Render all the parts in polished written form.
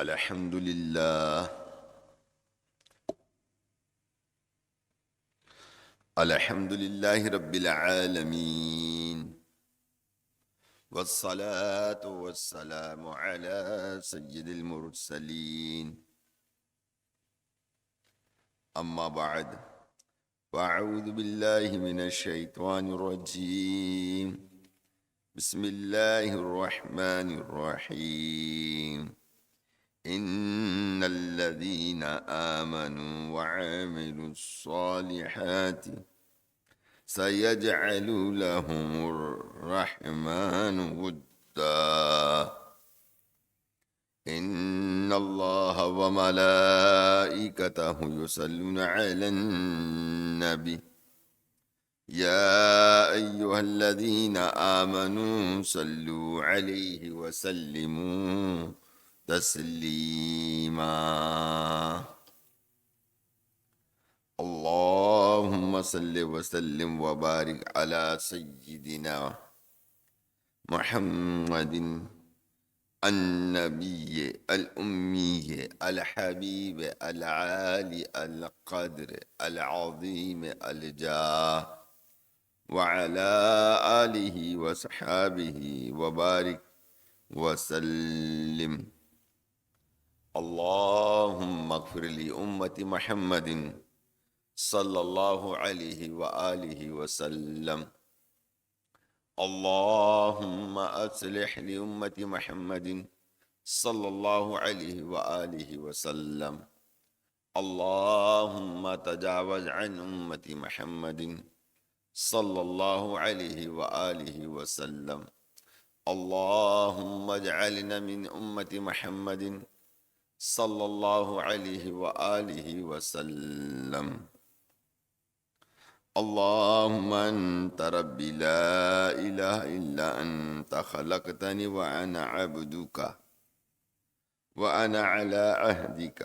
الحمد لله. الحمد لله رب العالمين، والصلاة والسلام على سيد المرسلين. أما بعد، فأعوذ بالله من الشيطان الرجيم. بسم الله الرحمن الرحيم. إن الذين آمنوا وعملوا الصالحات سيجعل لهم الرحمن ودا. إن الله وملائكته يصلون على النبي يا أيها الذين آمنوا صلوا عليه وسلموا تسليما. اللهم صل وسلم وبارك على سيدنا محمد النبي الأمي الحبيب العالي القدر العظيم الجاه، وعلى آله وصحابه وبارك وسلم. اللهم اغفر لأمة محمد صلى الله عليه وآله وسلم. اللهم أصلح لأمة محمد صلى الله عليه وآله وسلم. اللهم تجاوز عن أمة محمد صلى الله عليه وآله وسلم. اللهم اجعلنا من أمة محمد صلى الله عليه وآله وسلم. اللهم أنت ربي لا إله إلا أنت، خلقتني وأنا عبدك، وأنا على عهدك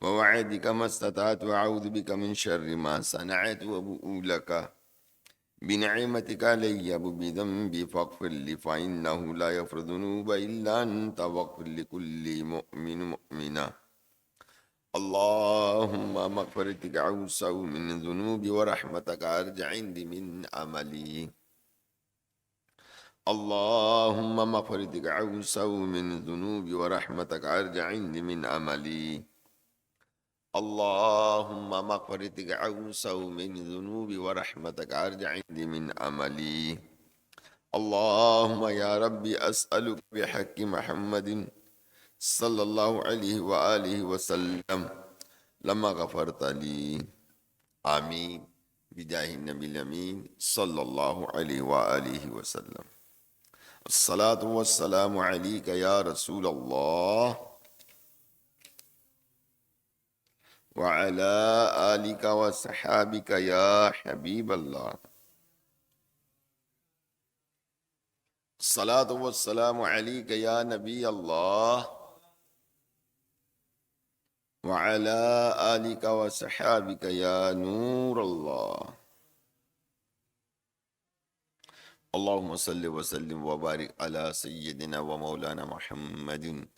ووعدك ما استطعت، وأعوذ بك من شر ما صنعت، وأبوء لك بنعمتك علي بذنبي فاغفر لي، فإنه لا يغفر الذنوب إلا أنت، واغفر لكل مؤمن مؤمنا. اللهم مغفرتك أوسع من ذنوبي، ورحمتك أرجع عندي من عملي. اللهم مغفرتك أوسع من ذنوبي، ورحمتك أرجع عندي من عملي. اللهم مغفرتك أوسع من ذنوبي، ورحمتك أرجع عندي من عملي. اللهم يا ربي أسألك بحق محمد صلى الله عليه وآله وسلم لما غفرت لي. آمين بجاه النبي الأمين صلى الله عليه وآله وسلم. الصلاة والسلام عليك يا رسول الله، وعلى آلك وصحابك يا حبيب الله. الصلاة والسلام عليك يا نبي الله، وعلى آلك وصحابك يا نور الله. اللهم صل وسلم وبارك على سيدنا ومولانا محمد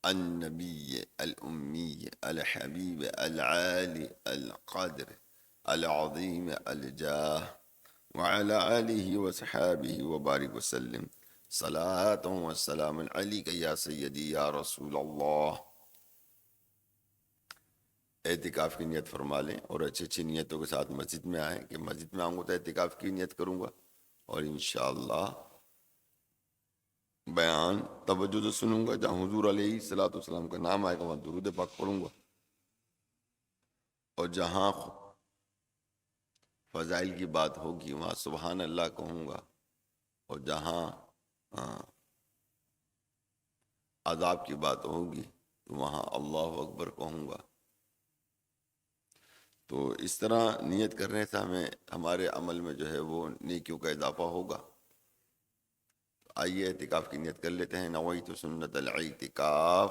النبي الأمي الحبيب العالي القدر العظيم الجاه، وعلى آله وصحابه وبارك وسلم. صلاة والسلام عليك يا سيدي يا رسول اللہ. اعتکاف کی نیت فرما لیں اور اچھی اچھی نیتوں کے ساتھ مسجد میں آئیں کہ مسجد میں آؤں گا تو اعتکاف کی نیت کروں گا، اور انشاءاللہ بیان توجہ سے سنوں گا. جہاں حضور علیہ الصلوۃ والسلام کا نام آئے گا وہاں درود پاک پڑھوں گا، اور جہاں فضائل کی بات ہوگی وہاں سبحان اللہ کہوں گا، اور جہاں عذاب کی بات ہوگی تو وہاں اللہ اکبر کہوں گا. تو اس طرح نیت کرنے سے ہمارے عمل میں جو ہے وہ نیکیوں کا اضافہ ہوگا. آئیے اعتکاف کی نیت کر لیتے ہیں. نویت سنت الاعتکاف.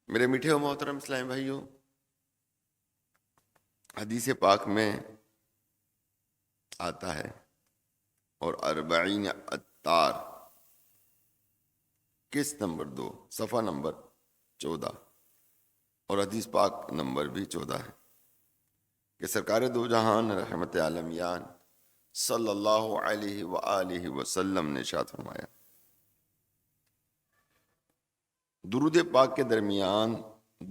میرے میٹھے و محترم اسلامی بھائیوں، حدیث پاک میں آتا ہے، اور 40 اتار قسط نمبر 2 صفحہ نمبر 14 اور حدیث پاک نمبر بھی 14 ہے کہ سرکار دو جہان رحمت عالمیان صلی اللہ علیہ وآلہ وسلم نے ارشاد فرمایا، درود پاک کے درمیان،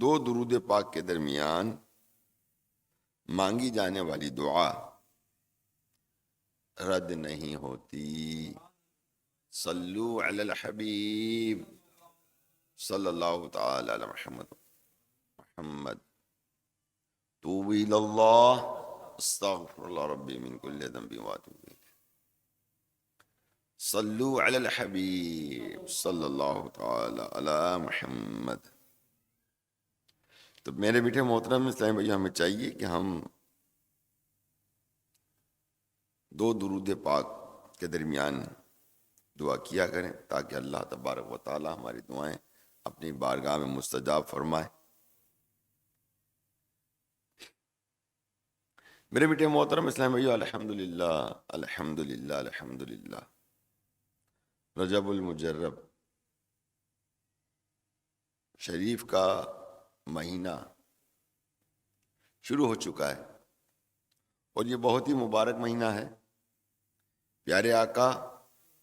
دو درود پاک کے درمیان مانگی جانے والی دعا رد نہیں ہوتی۔ صلو علی الحبیب صلی اللہ تعالی علی محمد توب الی اللہ استغفر اللہ ربی من کل ذنب واتوب الیہ۔ صلو علی الحبیب صلی اللہ تعالی علی محمد۔ تو میرے بیٹے محترم اسلام بھائی، ہمیں چاہیے کہ ہم دو درود پاک کے درمیان دعا کیا کریں تاکہ اللہ تبارک و تعالی ہماری دعائیں اپنی بارگاہ میں مستجاب فرمائے۔ میرے بیٹے محترم اسلام بھائیو، الحمدللہ الحمدللہ الحمدللہ، رجب المجرب شریف کا مہینہ شروع ہو چکا ہے، اور یہ بہت ہی مبارک مہینہ ہے۔ پیارے آقا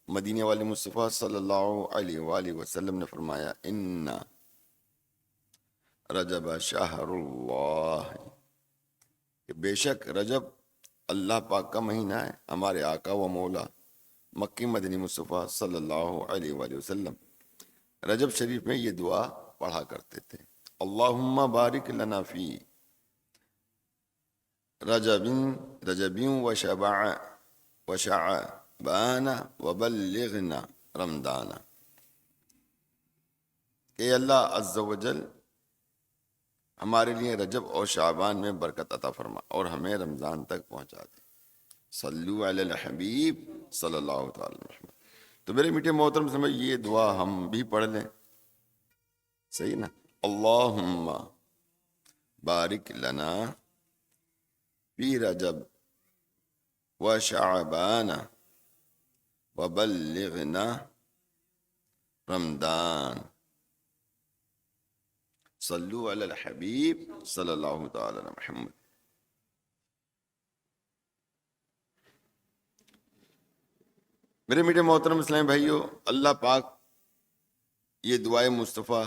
مدینے والے مصطفیٰ صلی اللہ علیہ وآلہ وسلم نے فرمایا، ان رجب شہر اللہ، کہ بے شک رجب اللہ پاک کا مہینہ ہے۔ ہمارے آقا و مولا مکی مدنی مصطفیٰ صلی اللہ علیہ وآلہ وسلم رجب شریف میں یہ دعا پڑھا کرتے تھے، اللہم بارک لنا فی رجب و شعبان وبلغنا رمضان، کہ اللہ عز و جل ہمارے لیے رجب اور شعبان میں برکت عطا فرما اور ہمیں رمضان تک پہنچا دے۔ صلو علی الحبیب صلی اللہ تعالی وسلم۔ تو میرے میٹھے محترم سمجھ، یہ دعا ہم بھی پڑھ لیں، صحیح نا؟ اللہم بارک لنا فی رجب و شعبان وبلغنا رمضان، صلو علی الحبیب صلی اللہ تعالی علی محمد۔ میرے میٹھے محترم اسلام بھائیو، اللہ پاک یہ دعائے مصطفیٰ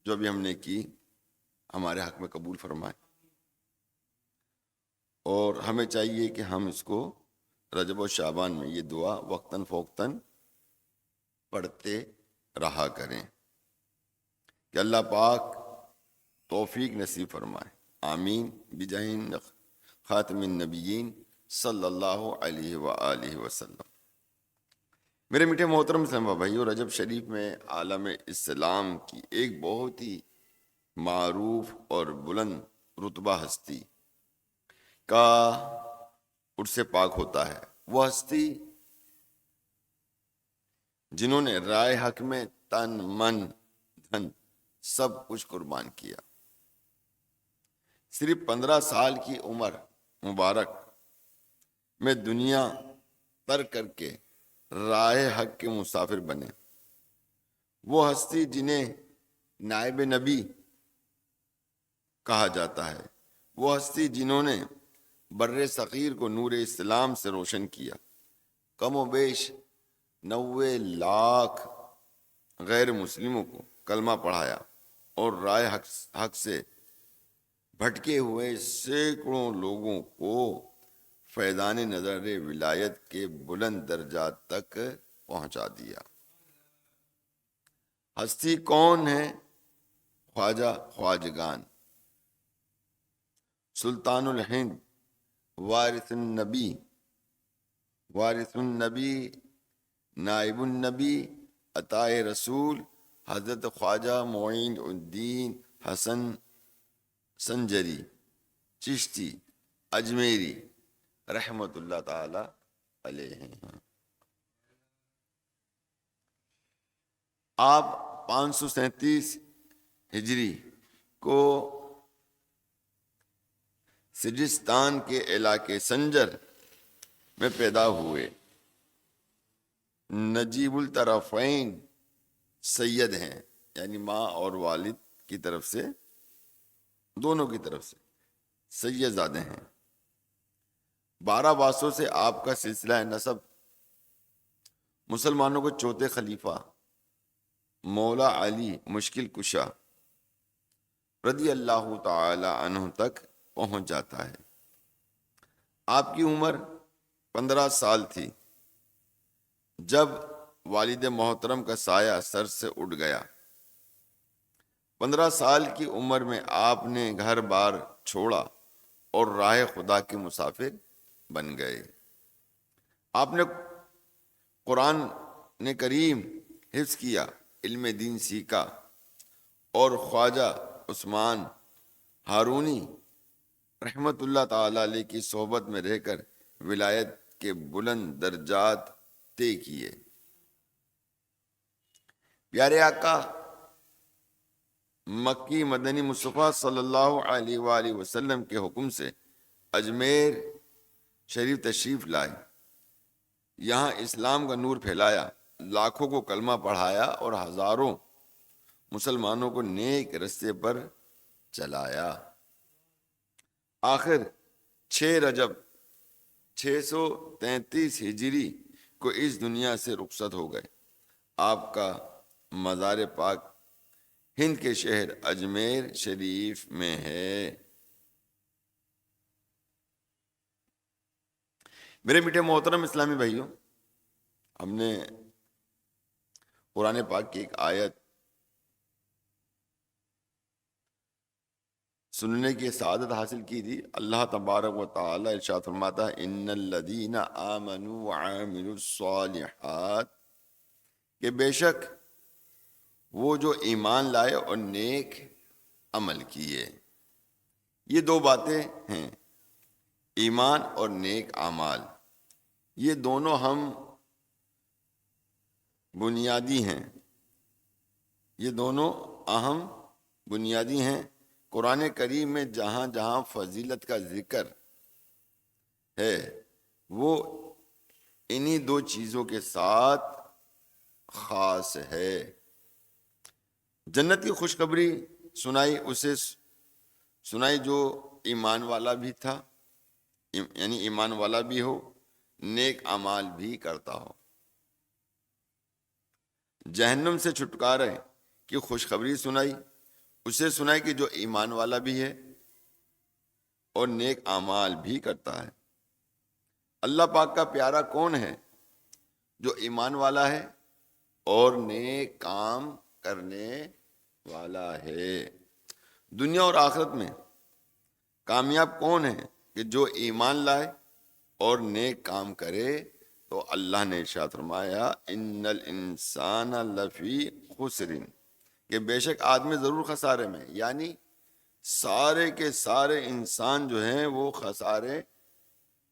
جو ابھی ہم نے کی ہمارے حق میں قبول فرمائے، اور ہمیں چاہیے کہ ہم اس کو رجب و شعبان میں یہ دعا وقتاً فوقتاً پڑھتے رہا کریں کہ اللہ پاک توفیق نصیب فرمائے، آمین بجاہ خاتم النبیین صلی اللہ علیہ وآلہ وسلم۔ میرے میٹھے محترم اسلام بھائیو، رجب شریف میں عالم اسلام کی ایک بہت ہی معروف اور بلند رتبہ ہستی کا عرس پاک ہوتا ہے۔ وہ ہستی جنہوں نے رائے حق میں تن من دھن سب کچھ قربان کیا، صرف 15 سال کی عمر مبارک میں دنیا ترک کر کے راہ حق کے مسافر بنے۔ وہ ہستی جنہیں نائب نبی کہا جاتا ہے، وہ ہستی جنہوں نے بر صغیر کو نور اسلام سے روشن کیا، کم و بیش 90 لاکھ غیر مسلموں کو کلمہ پڑھایا، اور رائے حق سے بھٹکے ہوئے سینکڑوں لوگوں کو فیضان نظر ولایت کے بلند درجات تک پہنچا دیا۔ ہستی کون ہے؟ خواجہ خواجگان، سلطان الہند، وارث النبی، نائب النبی، عطائے رسول، حضرت خواجہ معین الدین حسن سنجری چشتی اجمیری رحمت اللہ تعالی علیہ۔ آپ 537 ہجری کو سجستان کے علاقے سنجر میں پیدا ہوئے۔ نجیب الطرفین سید ہیں، یعنی ماں اور والد کی طرف سے، دونوں کی طرف سے سید زادے ہیں۔ 12 باسوں سے آپ کا سلسلہ نسب مسلمانوں کو چوتھے خلیفہ مولا علی مشکل کشا رضی اللہ تعالی عنہ تک پہنچ جاتا ہے۔ آپ کی عمر 15 سال تھی جب والد محترم کا سایہ سر سے اٹھ گیا۔ 15 سال کی عمر میں آپ نے گھر بار چھوڑا اور راہ خدا کے مسافر بن گئے۔ آپ نے قرآن کریم حفظ کیا، علم دین سیکھا اور خواجہ عثمان ہارونی رحمت اللہ تعالی علیہ کی صحبت میں رہ کر ولایت کے بلند درجات طے کیے۔ پیارے آقا مکی مدنی مصطفیٰ صلی اللہ علیہ وآلہ وسلم کے حکم سے اجمیر شریف تشریف لائے، یہاں اسلام کا نور پھیلایا، لاکھوں کو کلمہ پڑھایا اور ہزاروں مسلمانوں کو نیک رستے پر چلایا۔ آخر 6 رجب 633 ہجری کو اس دنیا سے رخصت ہو گئے۔ آپ کا مزار پاک ہند کے شہر اجمیر شریف میں ہے۔ میرے میٹھے محترم اسلامی بھائیوں، ہم نے قرآن پاک کی ایک آیت سننے کی سعادت حاصل کی تھی۔ اللہ تبارک و تعالی ارشاد فرماتا ہے ان الذین آمنوا وعملوا الصالحات، کہ بے شک وہ جو ایمان لائے اور نیک عمل کیے۔ یہ 2 باتیں ہیں، ایمان اور نیک اعمال، یہ دونوں ہم بنیادی ہیں، یہ دونوں اہم بنیادی ہیں۔ قرآن کریم میں جہاں جہاں فضیلت کا ذکر ہے وہ انہی 2 چیزوں کے ساتھ خاص ہے۔ جنت کی خوشخبری سنائی، اسے سنائی جو ایمان والا بھی تھا، یعنی ایمان والا بھی ہو، نیک اعمال بھی کرتا ہو۔ جہنم سے چھٹکارے کی خوشخبری سنائی، اسے سنائی کہ جو ایمان والا بھی ہے اور نیک اعمال بھی کرتا ہے۔ اللہ پاک کا پیارا کون ہے؟ جو ایمان والا ہے اور نیک کام کرنے والا ہے۔ دنیا اور آخرت میں کامیاب کون ہے؟ کہ جو ایمان لائے اور نیک کام کرے۔ تو اللہ نے ارشاد فرمایا ان الانسان لفی خسر، کہ بے شک آدمی ضرور خسارے میں، یعنی سارے کے سارے انسان جو ہیں وہ خسارے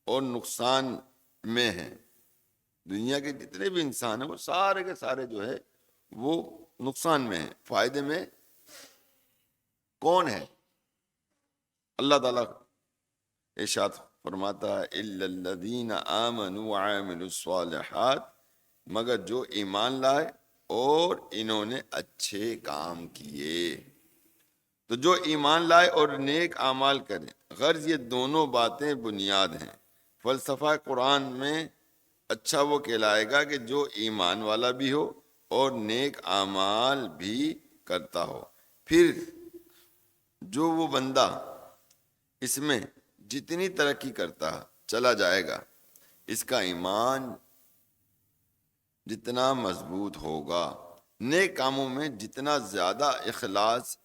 اور نقصان میں ہیں۔ دنیا کے جتنے بھی انسان ہیں وہ سارے کے سارے جو ہے وہ نقصان میں ہیں۔ فائدے میں کون ہے؟ اللہ تعالیٰ ارشاد فرماتا ہے الا الذین آمنوا وعملوا الصالحات، مگر جو ایمان لائے اور انہوں نے اچھے کام کیے۔ تو جو ایمان لائے اور نیک اعمال کریں، غرض یہ دونوں باتیں بنیاد ہیں۔ فلسفہ قرآن میں اچھا وہ کہلائے گا کہ جو ایمان والا بھی ہو اور نیک اعمال بھی کرتا ہو۔ پھر جو وہ بندہ اس میں جتنی ترقی کرتا چلا جائے گا، اس کا ایمان جتنا مضبوط ہوگا، نیک کاموں میں جتنا زیادہ اخلاص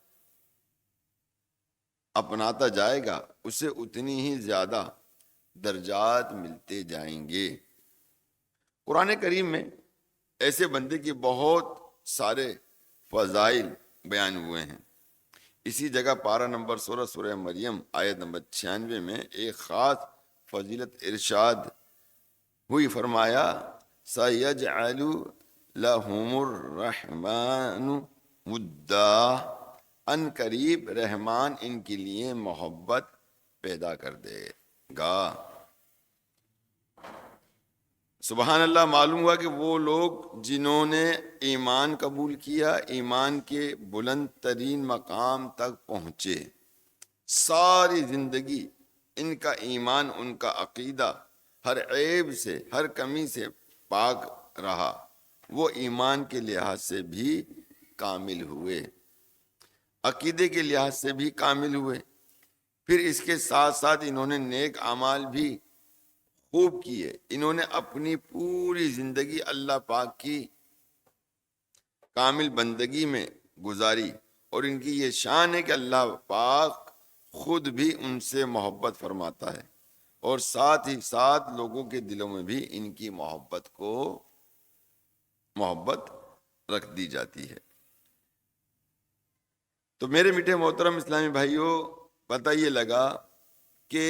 اپناتا جائے گا، اسے اتنی ہی زیادہ درجات ملتے جائیں گے۔ قرآن کریم میں ایسے بندے کی بہت سارے فضائل بیان ہوئے ہیں۔ اسی جگہ پارہ نمبر 16 سورہ مریم آیت نمبر 96 میں ایک خاص فضیلت ارشاد ہوئی، فرمایا سَيَجْعَلُ لَهُمُ الرَّحْمَنُ وُدًّا، ان قریب رحمان ان کے لیے محبت پیدا کر دے گا۔ سبحان اللہ، معلوم ہوا کہ وہ لوگ جنہوں نے ایمان قبول کیا، ایمان کے بلند ترین مقام تک پہنچے، ساری زندگی ان کا ایمان، ان کا عقیدہ ہر عیب سے، ہر کمی سے پاک رہا، وہ ایمان کے لحاظ سے بھی کامل ہوئے، عقیدے کے لحاظ سے بھی کامل ہوئے۔ پھر اس کے ساتھ ساتھ انہوں نے نیک اعمال بھی خوب کیے، انہوں نے اپنی پوری زندگی اللہ پاک کی کامل بندگی میں گزاری، اور ان کی یہ شان ہے کہ اللہ پاک خود بھی ان سے محبت فرماتا ہے، اور ساتھ ہی ساتھ لوگوں کے دلوں میں بھی ان کی محبت رکھ دی جاتی ہے۔ تو میرے میٹھے محترم اسلامی بھائیوں، پتہ یہ لگا کہ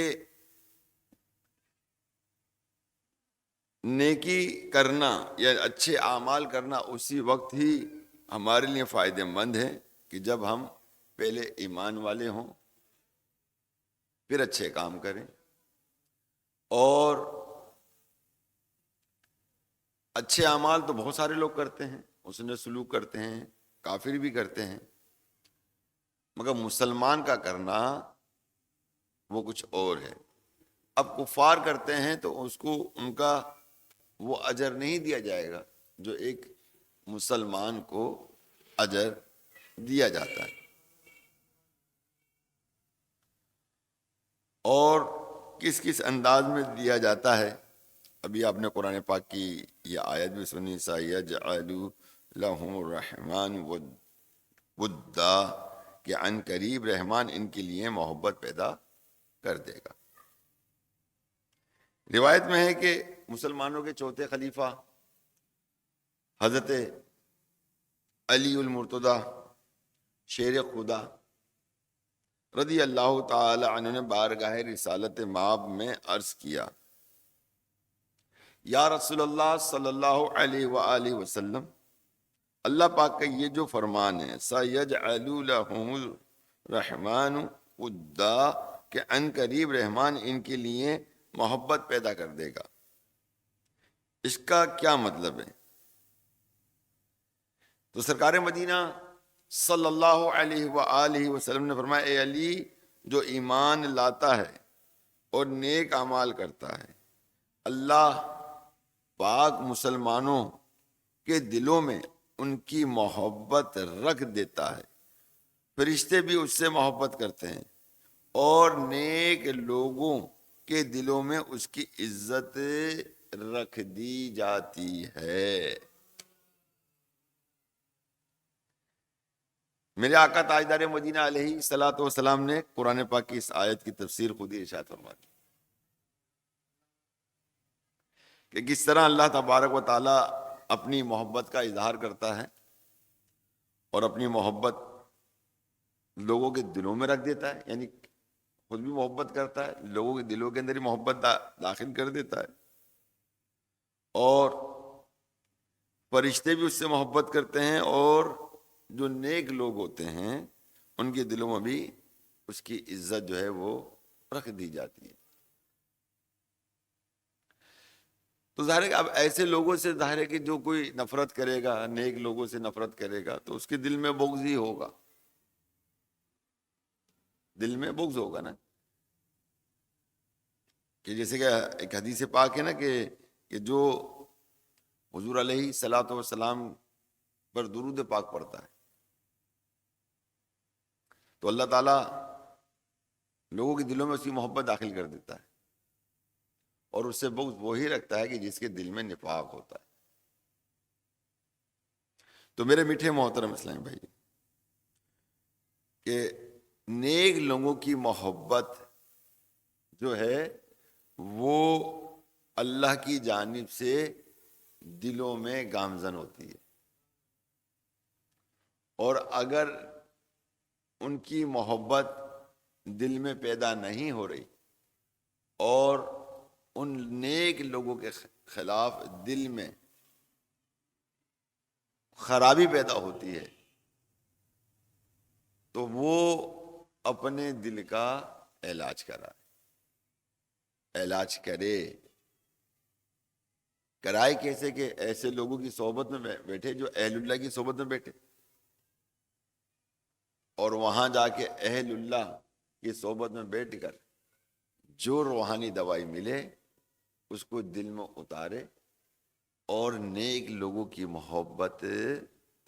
نیکی کرنا یا اچھے اعمال کرنا اسی وقت ہی ہمارے لیے فائدہ مند ہے کہ جب ہم پہلے ایمان والے ہوں، پھر اچھے کام کریں، اور اچھے اعمال تو بہت سارے لوگ کرتے ہیں، حسن سلوک کرتے ہیں، کافر بھی کرتے ہیں، مگر مسلمان کا کرنا وہ کچھ اور ہے۔ اب کفار کرتے ہیں تو اس کو ان کا وہ اجر نہیں دیا جائے گا جو ایک مسلمان کو اجر دیا جاتا ہے۔ اور کس کس انداز میں دیا جاتا ہے، ابھی آپ نے قرآن پاک کی یہ آیت بھی سنی، سَيَجْعَلُ لَهُمُ الرَّحْمَنُ وَدًّا، کہ عن قریب رحمان ان کے لیے محبت پیدا کر دے گا۔ روایت میں ہے کہ مسلمانوں کے چوتھے خلیفہ حضرت علی المرتضیٰ شیر خدا رضی اللہ تعالی عنہ نے بارگاہ رسالت مآب میں عرض کیا، یا رسول اللہ صلی اللہ علیہ وآلہ وسلم، اللہ پاک کا یہ جو فرمان ہے سَيَجْعَلُ لَهُمُ الرَّحْمَنُ وَدًّا، کہ عن قریب رحمان ان کے لیے محبت پیدا کر دے گا، اس کا کیا مطلب ہے؟ تو سرکار مدینہ صلی اللہ علیہ وآلہ وسلم نے فرمایا، اے علی، جو ایمان لاتا ہے اور نیک اعمال کرتا ہے، اللہ پاک مسلمانوں کے دلوں میں ان کی محبت رکھ دیتا ہے، فرشتے بھی اس سے محبت کرتے ہیں، اور نیک لوگوں کے دلوں میں اس کی عزت رکھ دی جاتی ہے۔ میرے آقا تاجدار مدینہ علیہ الصلوۃ والسلام نے قرآن پاک کی اس آیت کی تفسیر خود ہی ارشاد فرما دی کہ کس طرح اللہ تبارک و تعالیٰ اپنی محبت کا اظہار کرتا ہے اور اپنی محبت لوگوں کے دلوں میں رکھ دیتا ہے، یعنی خود بھی محبت کرتا ہے، لوگوں کے دلوں کے اندر ہی محبت داخل کر دیتا ہے، اور فرشتے بھی اس سے محبت کرتے ہیں، اور جو نیک لوگ ہوتے ہیں ان کے دلوں میں بھی اس کی عزت جو ہے وہ رکھ دی جاتی ہے۔ تو ظاہر ہے کہ اب ایسے لوگوں سے ظاہر ہے کہ جو کوئی نفرت کرے گا، نیک لوگوں سے نفرت کرے گا، تو اس کے دل میں بغض ہی ہوگا، دل میں بغض ہوگا نا، کہ جیسے کہ ایک حدیث پاک ہے نا کہ جو حضور علیہ الصلوۃ والسلام پر درود پاک پڑھتا ہے تو اللہ تعالیٰ لوگوں کے دلوں میں اس کی محبت داخل کر دیتا ہے، اور اس سے بغض وہی رکھتا ہے کہ جس کے دل میں نفاق ہوتا ہے۔ تو میرے میٹھے محترم اسلام بھائی، کہ نیک لوگوں کی محبت جو ہے وہ اللہ کی جانب سے دلوں میں گامزن ہوتی ہے، اور اگر ان کی محبت دل میں پیدا نہیں ہو رہی اور ان نیک لوگوں کے خلاف دل میں خرابی پیدا ہوتی ہے، تو وہ اپنے دل کا علاج کرائے، علاج کرائے کیسے کہ ایسے لوگوں کی صحبت میں بیٹھے جو اہل اللہ کی صحبت میں بیٹھے، اور وہاں جا کے اہل اللہ کی صحبت میں بیٹھ کر جو روحانی دوائی ملے اس کو دل میں اتارے اور نیک لوگوں کی محبت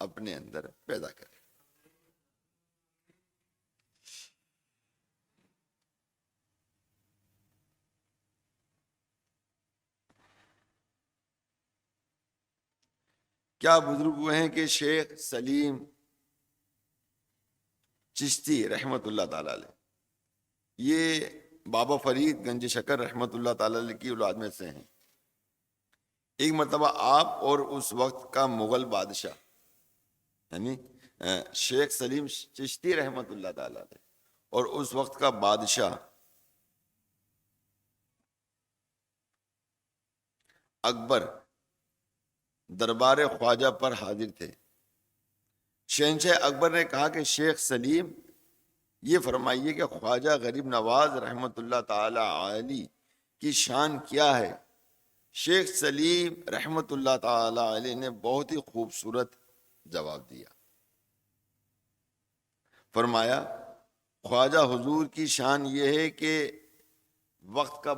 اپنے اندر پیدا کرے۔ کیا بزرگ ہوئے ہیں کہ شیخ سلیم چشتی رحمت اللہ تعالی علیہ، یہ بابا فرید گنج شکر رحمت اللہ تعالی علیہ کی اولاد میں سے ہیں۔ ایک مرتبہ آپ اور اس وقت کا مغل بادشاہ یعنی شیخ سلیم چشتی رحمت اللہ تعالی علیہ اور اس وقت کا بادشاہ اکبر دربار خواجہ پر حاضر تھے۔ شہنشاہ اکبر نے کہا کہ شیخ سلیم یہ فرمائیے کہ خواجہ غریب نواز رحمت اللہ تعالی علیہ کی شان کیا ہے؟ شیخ سلیم رحمت اللہ تعالی علیہ نے بہت ہی خوبصورت جواب دیا۔ فرمایا خواجہ حضور کی شان یہ ہے کہ وقت کا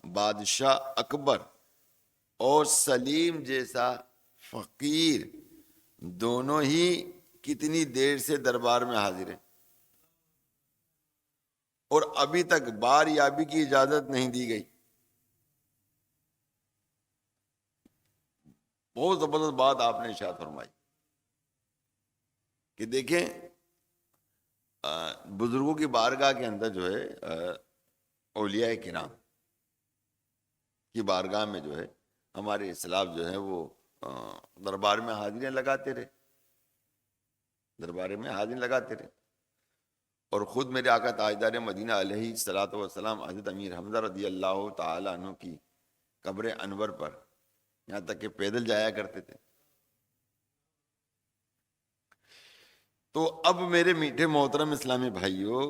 بادشاہ اکبر اور سلیم جیسا فقیر دونوں ہی کتنی دیر سے دربار میں حاضر ہیں اور ابھی تک بار یابی کی اجازت نہیں دی گئی۔ بہت زبردست بات آپ نے ارشاد فرمائی کہ دیکھیں بزرگوں کی بارگاہ کے اندر جو ہے اولیاء کرام کی بارگاہ میں جو ہے ہمارے اسلاف جو ہے وہ دربار میں حاضریاں لگاتے رہے، اور خود میرے آقا تاجدار مدینہ علیہ الصلوۃ والسلام حضرت امیر حمزہ رضی اللہ تعالی عنہ کی قبر انور پر یہاں تک کہ پیدل جایا کرتے تھے۔ تو اب میرے میٹھے محترم اسلامی بھائیوں،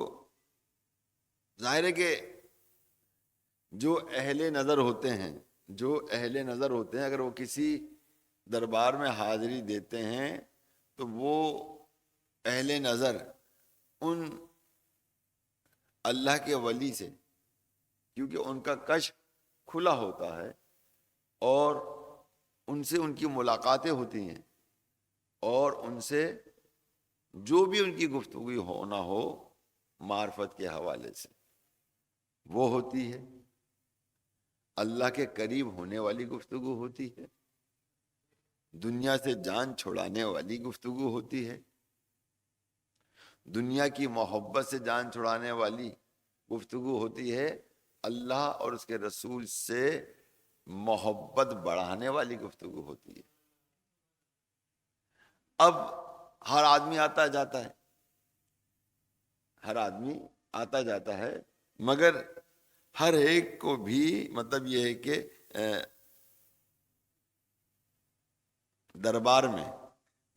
ظاہر ہے کہ جو اہل نظر ہوتے ہیں اگر وہ کسی دربار میں حاضری دیتے ہیں تو وہ اہل نظر ان اللہ کے ولی سے، کیونکہ ان کا کشف کھلا ہوتا ہے اور ان سے ان کی ملاقاتیں ہوتی ہیں اور ان سے جو بھی ان کی گفتگو ہونا ہو معرفت کے حوالے سے وہ ہوتی ہے، اللہ کے قریب ہونے والی گفتگو ہوتی ہے، دنیا سے جان چھڑانے والی گفتگو ہوتی ہے، دنیا کی محبت سے جان چھڑانے والی گفتگو ہوتی ہے، اللہ اور اس کے رسول سے محبت بڑھانے والی گفتگو ہوتی ہے۔ اب ہر آدمی آتا جاتا ہے مگر ہر ایک کو بھی مطلب یہ ہے کہ دربار میں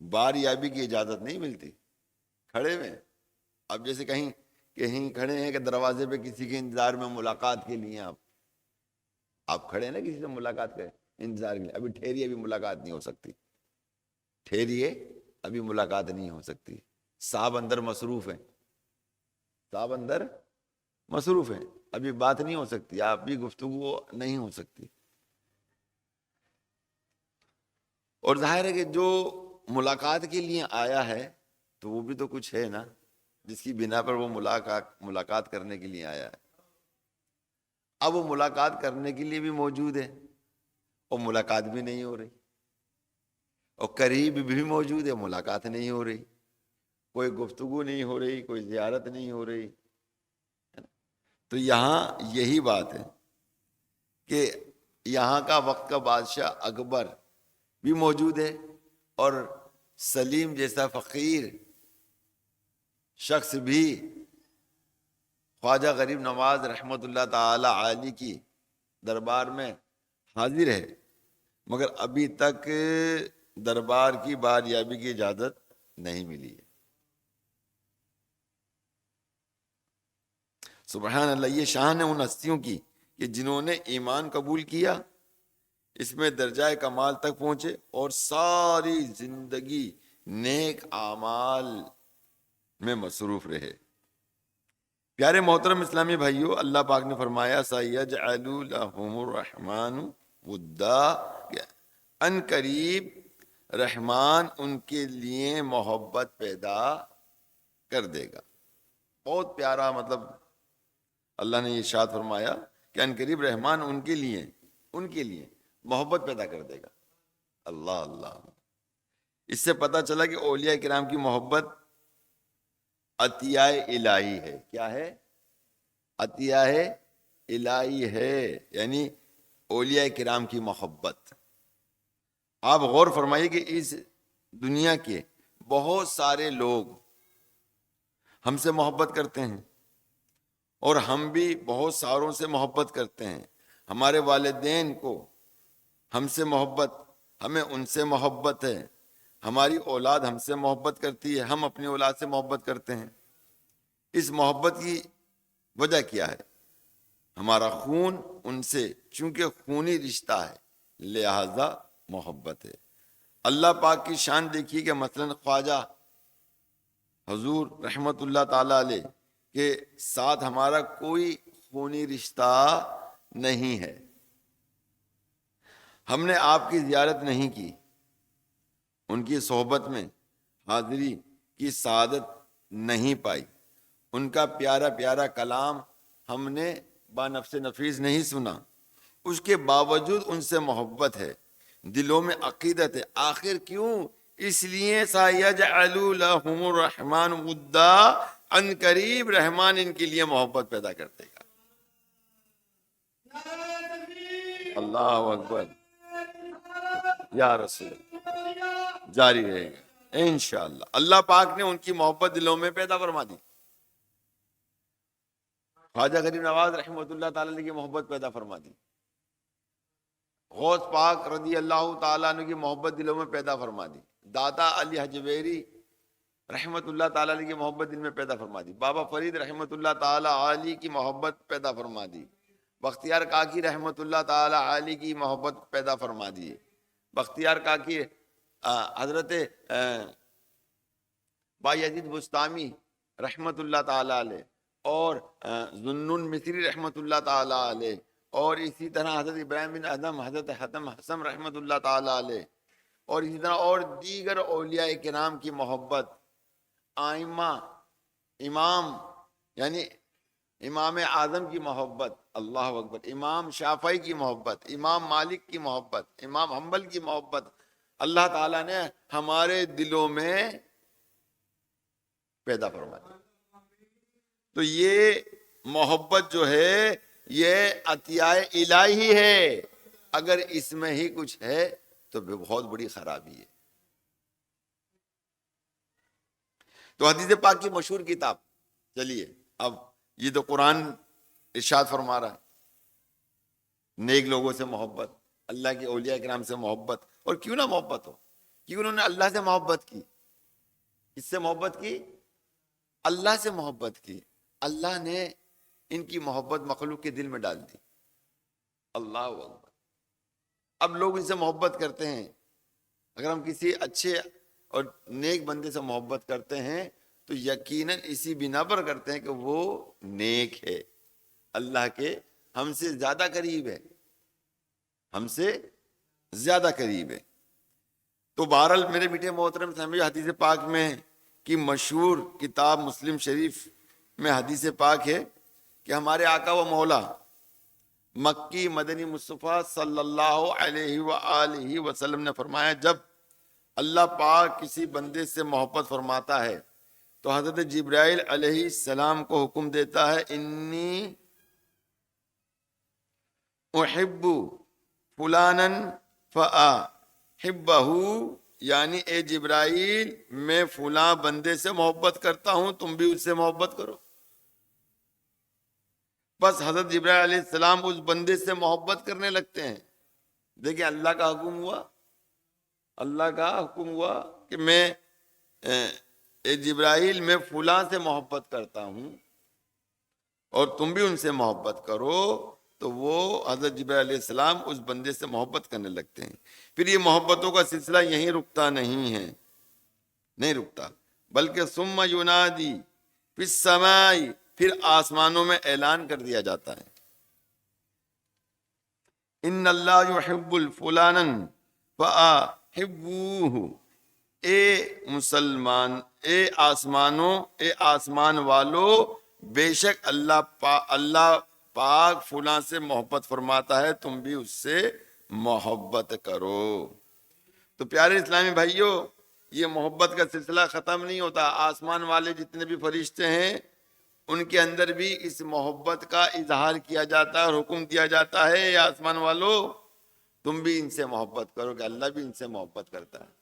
بار یابی کی اجازت نہیں ملتی کھڑے میں۔ اب جیسے کہیں کھڑے ہیں کہ دروازے پہ کسی کے انتظار میں ملاقات کے لیے آپ کھڑے ہیں نا کسی سے ملاقات کریں انتظار کے لیے، ابھی ٹھہریے، ابھی ملاقات نہیں ہو سکتی، صاحب اندر مصروف ہیں، ابھی بات نہیں ہو سکتی، آپ بھی گفتگو نہیں ہو سکتی۔ اور ظاہر ہے کہ جو ملاقات کے لیے آیا ہے تو وہ بھی تو کچھ ہے نا جس کی بنا پر وہ ملاقات کرنے کے لیے آیا ہے۔ اب وہ ملاقات کرنے کے لیے بھی موجود ہے اور ملاقات بھی نہیں ہو رہی، اور قریب بھی موجود ہے، ملاقات نہیں ہو رہی، کوئی گفتگو نہیں ہو رہی، کوئی زیارت نہیں ہو رہی۔ تو یہاں یہی بات ہے کہ یہاں کا وقت کا بادشاہ اکبر بھی موجود ہے اور سلیم جیسا فقیر شخص بھی خواجہ غریب نواز رحمت اللہ تعالی علیہ کی دربار میں حاضر ہے، مگر ابھی تک دربار کی بار یابی کی اجازت نہیں ملی ہے۔ سبحان اللہ، یہ شان ہے ان ہستیوں کی کہ جنہوں نے ایمان قبول کیا، اس میں درجہ کمال تک پہنچے اور ساری زندگی نیک اعمال میں مصروف رہے۔ پیارے محترم اسلامی بھائیوں، اللہ پاک نے فرمایا سَيَجْعَلُ لَهُمُ الرَّحْمَنُ وُدًّا، ان قریب رحمان ان کے لیے محبت پیدا کر دے گا۔ بہت پیارا، مطلب اللہ نے یہ ارشاد فرمایا کہ ان قریب رحمان ان کے لیے محبت پیدا کر دے گا۔ اللہ اللہ، اس سے پتہ چلا کہ اولیاء کرام کی محبت عطیہ الہی ہے۔ کیا ہے؟ عطیہ الہی ہے، یعنی اولیاء کرام کی محبت۔ آپ غور فرمائیے کہ اس دنیا کے بہت سارے لوگ ہم سے محبت کرتے ہیں اور ہم بھی بہت ساروں سے محبت کرتے ہیں۔ ہمارے والدین کو ہم سے محبت، ہمیں ان سے محبت ہے، ہماری اولاد ہم سے محبت کرتی ہے، ہم اپنی اولاد سے محبت کرتے ہیں۔ اس محبت کی وجہ کیا ہے؟ ہمارا خون ان سے، چونکہ خونی رشتہ ہے، لہذا محبت ہے۔ اللہ پاک کی شان دیکھیے کہ مثلا خواجہ حضور رحمت اللہ تعالی علیہ کے ساتھ ہمارا کوئی خونی رشتہ نہیں ہے، ہم نے آپ کی زیارت نہیں کی، ان کی صحبت میں حاضری کی سعادت نہیں پائی، ان کا پیارا پیارا کلام ہم نے بانفس نفیس نہیں سنا، اس کے باوجود ان سے محبت ہے، دلوں میں عقیدت ہے۔ آخر کیوں؟ اس لیے سَيَجْعَلُ لَهُمُ الرَّحْمَنُ وُدًّا، ان قریب رحمان ان کے لیے محبت پیدا کر دے گا۔ اللہ اکبر، یا رسول اللہ، جاری رہے گا انشاءاللہ۔ اللہ پاک نے ان کی محبت دلوں میں پیدا فرما دی۔ خواجہ غریب نواز رحمۃ اللہ تعالی علیہ کی محبت پیدا فرما دی، غوث پاک رضی اللہ تعالیٰ عنہ کی محبت دلوں میں پیدا فرما دی، دادا علی حجویری رحمۃ اللہ تعالیٰ علیہ کی محبت دل میں پیدا فرما دی، بابا فرید رحمۃ اللہ تعالیٰ علی کی محبت پیدا فرما دی، بختیار کاکی رحمۃ اللہ تعالیٰ علی کی محبت پیدا فرما دی، بختیار کاکی حضرت بایزید بستامی رحمۃ اللہ تعالیٰ علیہ اور ذوالنون مصری رحمۃ اللہ تعالیٰ علیہ، اور اسی طرح حضرت ابراہیم بن ادم، حضرت حاتم حسن رحمۃ اللہ تعالیٰ علیہ، اور اسی طرح اور دیگر اولیاء کرام کی محبت، آئمہ، امام، یعنی امام اعظم کی محبت، اللہ اکبر، امام شافعی کی محبت، امام مالک کی محبت، امام حنبل کی محبت، اللہ تعالیٰ نے ہمارے دلوں میں پیدا فرما دی۔ تو یہ محبت جو ہے یہ عطیہ الہی ہے، اگر اس میں ہی کچھ ہے تو بہت بڑی خرابی ہے۔ تو حدیث پاک کی مشہور کتاب، چلیے اب یہ تو قرآن ارشاد فرما رہا ہے نیک لوگوں سے محبت، اللہ کے اولیاء کرام سے محبت، اور کیوں نہ محبت ہو، کیوں انہوں نے اللہ سے محبت کی، اس سے محبت کی، اللہ سے محبت کی، اللہ نے ان کی محبت مخلوق کے دل میں ڈال دی۔ اللہ اکبر، اب لوگ ان سے محبت کرتے ہیں، اگر ہم کسی اچھے اور نیک بندے سے محبت کرتے ہیں تو یقیناً اسی بنا پر کرتے ہیں کہ وہ نیک ہے، اللہ کے ہم سے زیادہ قریب ہے، ہم سے زیادہ قریب ہے۔ تو بہرحال میرے میٹھے محترم سامعین، حدیث پاک میں کی مشہور کتاب مسلم شریف میں حدیث پاک ہے کہ ہمارے آقا و مولا مکی مدنی مصطفیٰ صلی اللہ علیہ وآلہ وسلم نے فرمایا، جب اللہ پاک کسی بندے سے محبت فرماتا ہے تو حضرت جبرائیل علیہ السلام کو حکم دیتا ہے، انی احب فلانا فاحبہ، یعنی اے جبرائیل میں فلاں بندے سے محبت کرتا ہوں، تم بھی اس سے محبت کرو۔ بس حضرت جبرائیل علیہ السلام اس بندے سے محبت کرنے لگتے ہیں۔ دیکھیں اللہ کا حکم ہوا، اللہ کا حکم ہوا کہ میں اے جبرائیل میں فلاں سے محبت کرتا ہوں، اور تم بھی ان سے محبت کرو، تو وہ حضرت جبرائیل علیہ السلام اس بندے سے محبت کرنے لگتے ہیں۔ پھر یہ محبتوں کا سلسلہ یہیں رکتا نہیں ہے، نہیں رکتا، بلکہ ثم ینادی فی السماء، پھر آسمانوں میں اعلان کر دیا جاتا ہے، ان اللہ یحب الفلانا فاحبوہ، اے مسلمان، اے آسمانوں، اے آسمان والو، بے شک اللہ پاک فلاں سے محبت فرماتا ہے، تم بھی اس سے محبت کرو۔ تو پیارے اسلامی بھائیوں، یہ محبت کا سلسلہ ختم نہیں ہوتا، آسمان والے جتنے بھی فرشتے ہیں ان کے اندر بھی اس محبت کا اظہار کیا جاتا ہے اور حکم دیا جاتا ہے، اے آسمان والو تم بھی ان سے محبت کرو، کہ اللہ بھی ان سے محبت کرتا ہے۔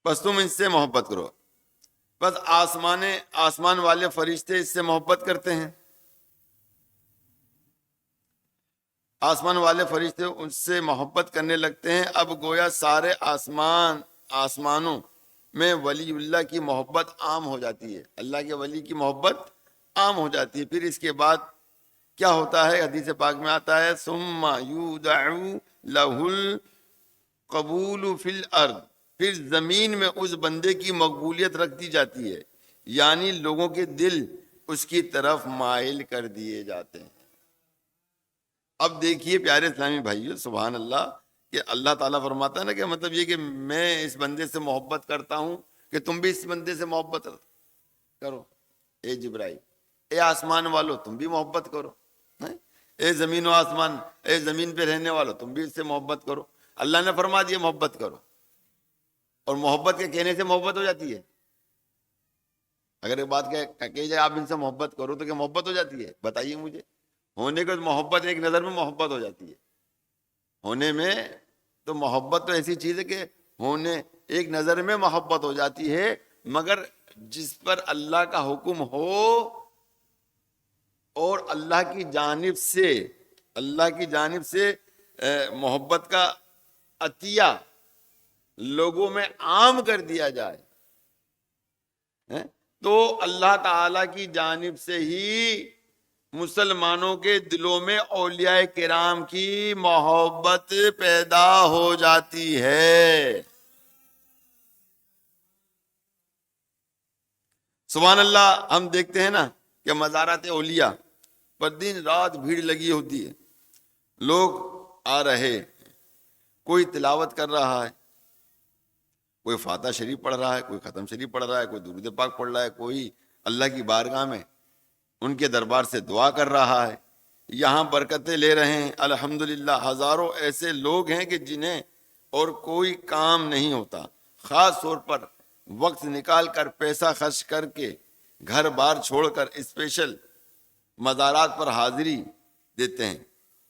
بس تم اس سے محبت کرو، بس آسمان والے فرشتے اس سے محبت کرتے ہیں، آسمان والے فرشتے اس سے محبت کرنے لگتے ہیں۔ اب گویا سارے آسمانوں میں ولی اللہ کی محبت عام ہو جاتی ہے، اللہ کے ولی کی محبت عام ہو جاتی ہے۔ پھر اس کے بعد کیا ہوتا ہے؟ حدیث پاک میں آتا ہے ثم یودع لہ القبول فی الارض، پھر زمین میں اس بندے کی مقبولیت رکھ دی جاتی ہے، یعنی لوگوں کے دل اس کی طرف مائل کر دیے جاتے ہیں۔ اب دیکھیے پیارے اسلامی بھائیو، سبحان اللہ، کہ اللہ تعالیٰ فرماتا ہے نا کہ مطلب یہ کہ میں اس بندے سے محبت کرتا ہوں، کہ تم بھی اس بندے سے محبت کرو، اے جبرائیل، اے آسمان والو تم بھی محبت کرو، اے زمین و آسمان، اے زمین پہ رہنے والو تم بھی اس سے محبت کرو۔ اللہ نے فرما دیا محبت کرو، اور محبت کے کہنے سے محبت ہو جاتی ہے؟ اگر ایک بات کہی جائے آپ ان سے محبت کرو تو کیا محبت ہو جاتی ہے؟ بتائیے مجھے۔ ہونے کو محبت ایک نظر میں محبت ہو جاتی ہے، ہونے میں تو محبت تو ایسی چیز ہے کہ ہونے ایک نظر میں محبت ہو جاتی ہے، مگر جس پر اللہ کا حکم ہو اور اللہ کی جانب سے محبت کا عطیہ لوگوں میں عام کر دیا جائے، تو اللہ تعالی کی جانب سے ہی مسلمانوں کے دلوں میں اولیاء کرام کی محبت پیدا ہو جاتی ہے۔ سبحان اللہ، ہم دیکھتے ہیں نا کہ مزارات اولیاء پر دن رات بھیڑ لگی ہوتی ہے، لوگ آ رہے، کوئی تلاوت کر رہا ہے، کوئی فاتحہ شریف پڑھ رہا ہے، کوئی ختم شریف پڑھ رہا ہے، کوئی درود پاک پڑھ رہا ہے، کوئی اللہ کی بارگاہ میں ان کے دربار سے دعا کر رہا ہے، یہاں برکتیں لے رہے ہیں۔ الحمدللہ، ہزاروں ایسے لوگ ہیں کہ جنہیں اور کوئی کام نہیں ہوتا، خاص طور پر وقت نکال کر پیسہ خرچ کر کے گھر بار چھوڑ کر اسپیشل مزارات پر حاضری دیتے ہیں۔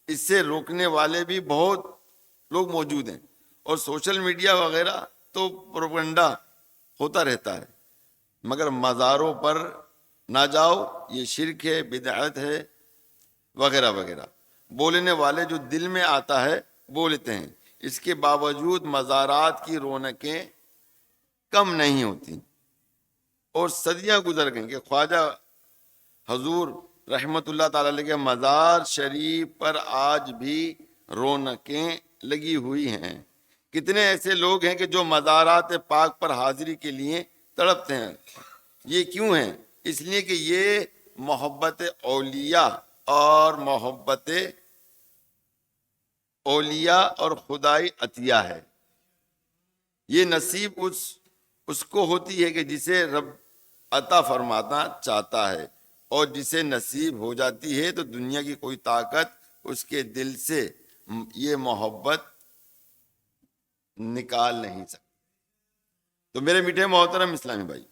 اس سے روکنے والے بھی بہت لوگ موجود ہیں، اور سوشل میڈیا وغیرہ تو پروپیگنڈا ہوتا رہتا ہے، مگر مزاروں پر نہ جاؤ، یہ شرک ہے، بدعت ہے، وغیرہ وغیرہ بولنے والے جو دل میں آتا ہے بولتے ہیں۔ اس کے باوجود مزارات کی رونقیں کم نہیں ہوتی، اور صدیاں گزر گئیں کہ خواجہ حضور رحمت اللہ تعالی علیہ کے مزار شریف پر آج بھی رونقیں لگی ہوئی ہیں۔ کتنے ایسے لوگ ہیں کہ جو مزارات پاک پر حاضری کے لیے تڑپتے ہیں۔ یہ کیوں ہیں؟ اس لیے کہ یہ محبت اولیاء اور خدائی عطیہ ہے۔ یہ نصیب اس کو ہوتی ہے کہ جسے رب عطا فرمانا چاہتا ہے، اور جسے نصیب ہو جاتی ہے تو دنیا کی کوئی طاقت اس کے دل سے یہ محبت نکال نہیں سکتی۔ تو میرے میٹھے محترم اسلامی بھائی،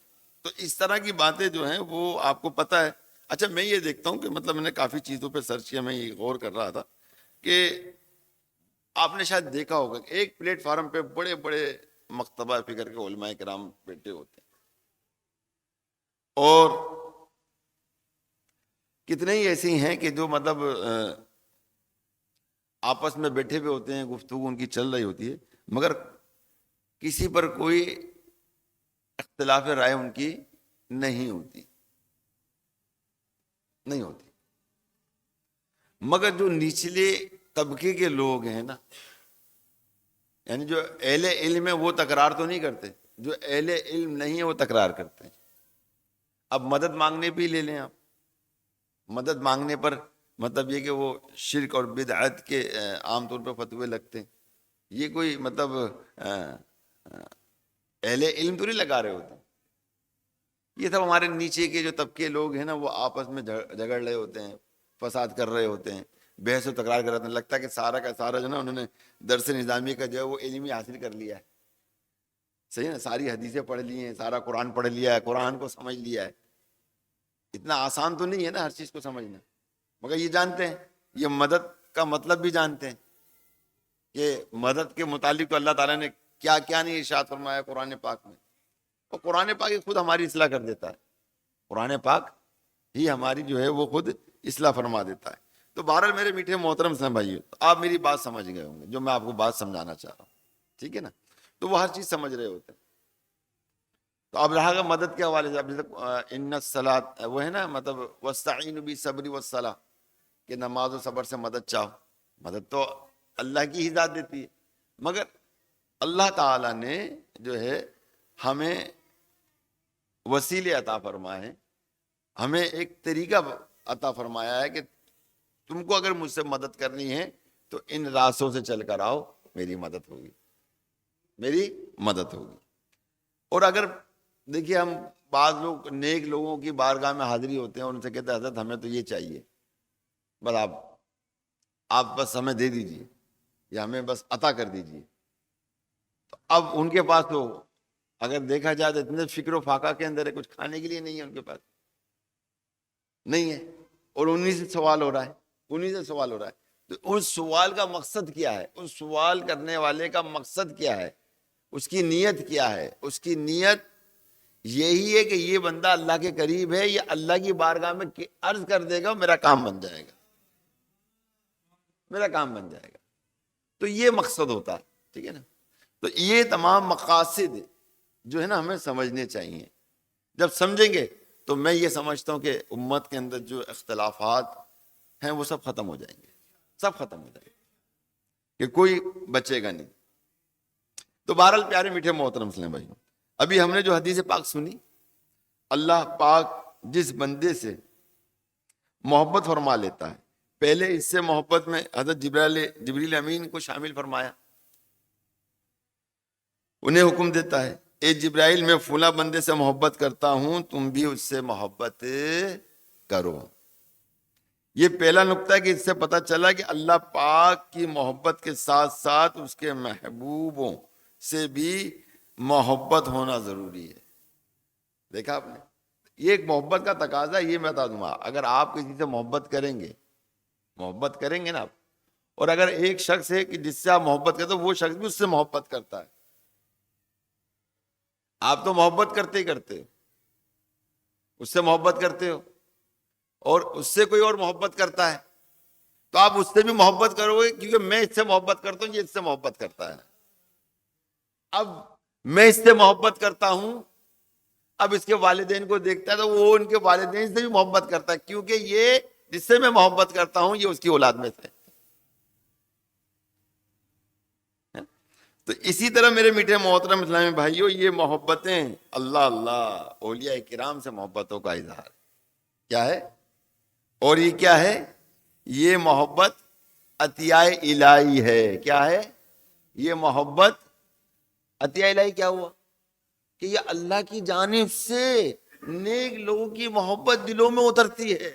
تو اس طرح کی باتیں جو ہیں وہ آپ کو پتہ ہے۔ اچھا، میں یہ دیکھتا ہوں کہ مطلب میں نے کافی چیزوں پہ سرچ کیا، میں یہ غور کر رہا تھا کہ آپ نے شاید دیکھا ہوگا کہ ایک پلیٹ فارم پہ بڑے بڑے مکتبہ فکر کے علماء کرام بیٹھے ہوتے ہیں، اور کتنے ہی ایسے ہیں کہ جو مطلب آپس میں بیٹھے ہوئے ہوتے ہیں، گفتگو ان کی چل رہی ہوتی ہے، مگر کسی پر کوئی اختلاف رائے ان کی نہیں ہوتی، نہیں ہوتی۔ مگر جو نچلے طبقے کے لوگ ہیں نا، یعنی جو اہل علم ہے وہ تکرار تو نہیں کرتے، جو اہل علم نہیں ہے وہ تکرار کرتے ہیں۔ اب مدد مانگنے پہ ہی لے لیں آپ، مدد مانگنے پر مطلب یہ کہ وہ شرک اور بدعت کے عام طور پہ فتوے لگتے ہیں، یہ کوئی مطلب اہل علم تو نہیں لگا رہے ہوتے، یہ سب ہمارے نیچے کے جو طبقے لوگ ہیں نا وہ آپس میں جھگڑ رہے ہوتے ہیں، فساد کر رہے ہوتے ہیں، بحث و تکرار کر رہے ہوتے ہیں، لگتا ہے کہ سارا کا سارا جو نا انہوں نے درس نظامی کا جو ہے وہ علم ہی حاصل کر لیا ہے، صحیح ہے نا، ساری حدیثیں پڑھ لی ہیں، سارا قرآن پڑھ لیا ہے، قرآن کو سمجھ لیا ہے۔ اتنا آسان تو نہیں ہے نا ہر چیز کو سمجھنا، مگر یہ جانتے ہیں، یہ مدد کا مطلب بھی جانتے ہیں کہ مدد کے متعلق تو اللہ تعالیٰ نے کیا کیا نہیں ارشاد فرمایا قرآن پاک میں، اور قرآن پاک ہی خود ہماری اصلاح کر دیتا ہے، قرآن پاک ہی ہماری جو ہے وہ خود اصلاح فرما دیتا ہے۔ تو بہرحال میرے میٹھے محترم سے بھائیو، آپ میری بات سمجھ گئے ہوں گے جو میں آپ کو بات سمجھانا چاہ رہا ہوں، ٹھیک ہے نا، تو وہ ہر چیز سمجھ رہے ہوتے ہیں۔ تو اب رہا گا مدد کے حوالے سے، اب جیسے ان الصلاۃ وہ ہے نا، مطلب واستعینوا بالصبر والصلاۃ، کہ نماز و صبر سے مدد چاہو، مدد تو اللہ کی ہی ذات دیتی ہے، مگر اللہ تعالیٰ نے جو ہے ہمیں وسیلے عطا فرمائے ہیں، ہمیں ایک طریقہ عطا فرمایا ہے کہ تم کو اگر مجھ سے مدد کرنی ہے تو ان راستوں سے چل کر آؤ، میری مدد ہوگی، میری مدد ہوگی۔ اور اگر دیکھیے ہم بعض لوگ نیک لوگوں کی بارگاہ میں حاضری ہوتے ہیں اور ان سے کہتے ہیں حضرت ہمیں تو یہ چاہیے، بس آپ بس ہمیں دے دیجیے یا ہمیں بس عطا کر دیجیے، تو اب ان کے پاس تو اگر دیکھا جائے تو اتنے فکر و فاقہ کے اندر ہے، کچھ کھانے کے لیے نہیں ہے ان کے پاس، نہیں ہے، اور انہی سے سوال ہو رہا ہے، انہی سے سوال ہو رہا ہے۔ تو اس سوال کا مقصد کیا ہے؟ اس سوال کرنے والے کا مقصد کیا ہے؟ اس کی نیت کیا ہے؟ اس کی نیت یہی ہے کہ یہ بندہ اللہ کے قریب ہے، یہ اللہ کی بارگاہ میں عرض کر دے گا، میرا کام بن جائے گا، میرا کام بن جائے گا، تو یہ مقصد ہوتا ہے، ٹھیک ہے نا۔ تو یہ تمام مقاصد جو ہے نا ہمیں سمجھنے چاہیے، جب سمجھیں گے تو میں یہ سمجھتا ہوں کہ امت کے اندر جو اختلافات ہیں وہ سب ختم ہو جائیں گے، سب ختم ہو جائیں گے، کہ کوئی بچے گا نہیں۔ تو بہرحال پیارے میٹھے محترم اسلام بھائی، ابھی ہم نے جو حدیث پاک سنی، اللہ پاک جس بندے سے محبت فرما لیتا ہے، پہلے اس سے محبت میں حضرت جبریل امین کو شامل فرمایا، انہیں حکم دیتا ہے اے جبرائیل میں فلاں بندے سے محبت کرتا ہوں، تم بھی اس سے محبت کرو۔ یہ پہلا نقطہ ہے کہ اس سے پتہ چلا کہ اللہ پاک کی محبت کے ساتھ ساتھ اس کے محبوبوں سے بھی محبت ہونا ضروری ہے۔ دیکھا آپ نے، یہ ایک محبت کا تقاضا، یہ میں بتا دوں گا، اگر آپ کسی سے محبت کریں گے نا آپ، اور اگر ایک شخص ہے کہ جس سے آپ محبت کرتے ہو، وہ شخص بھی اس سے محبت کرتا ہے، آپ تو محبت کرتے ہی کرتے ہو، اس سے محبت کرتے ہو، اور اس سے کوئی اور محبت کرتا ہے تو آپ اس سے بھی محبت کرو گے، کیونکہ میں اس سے محبت کرتا ہوں، یہ اس سے محبت کرتا ہے۔ اب میں اس سے محبت کرتا ہوں، اب اس کے والدین کو دیکھتا ہے تو وہ ان کے والدین سے بھی محبت کرتا ہے، کیونکہ یہ جس سے میں محبت کرتا ہوں یہ اس کی اولاد میں سے۔ تو اسی طرح میرے میٹھے محترم اسلامی بھائیوں، یہ محبتیں اللہ اولیاء کرام سے محبتوں کا اظہار کیا ہے، اور یہ کیا ہے؟ یہ محبت عطیہ الہی ہے۔ کیا ہے یہ محبت؟ عطیہ الہی کیا ہوا کہ یہ اللہ کی جانب سے نیک لوگوں کی محبت دلوں میں اترتی ہے۔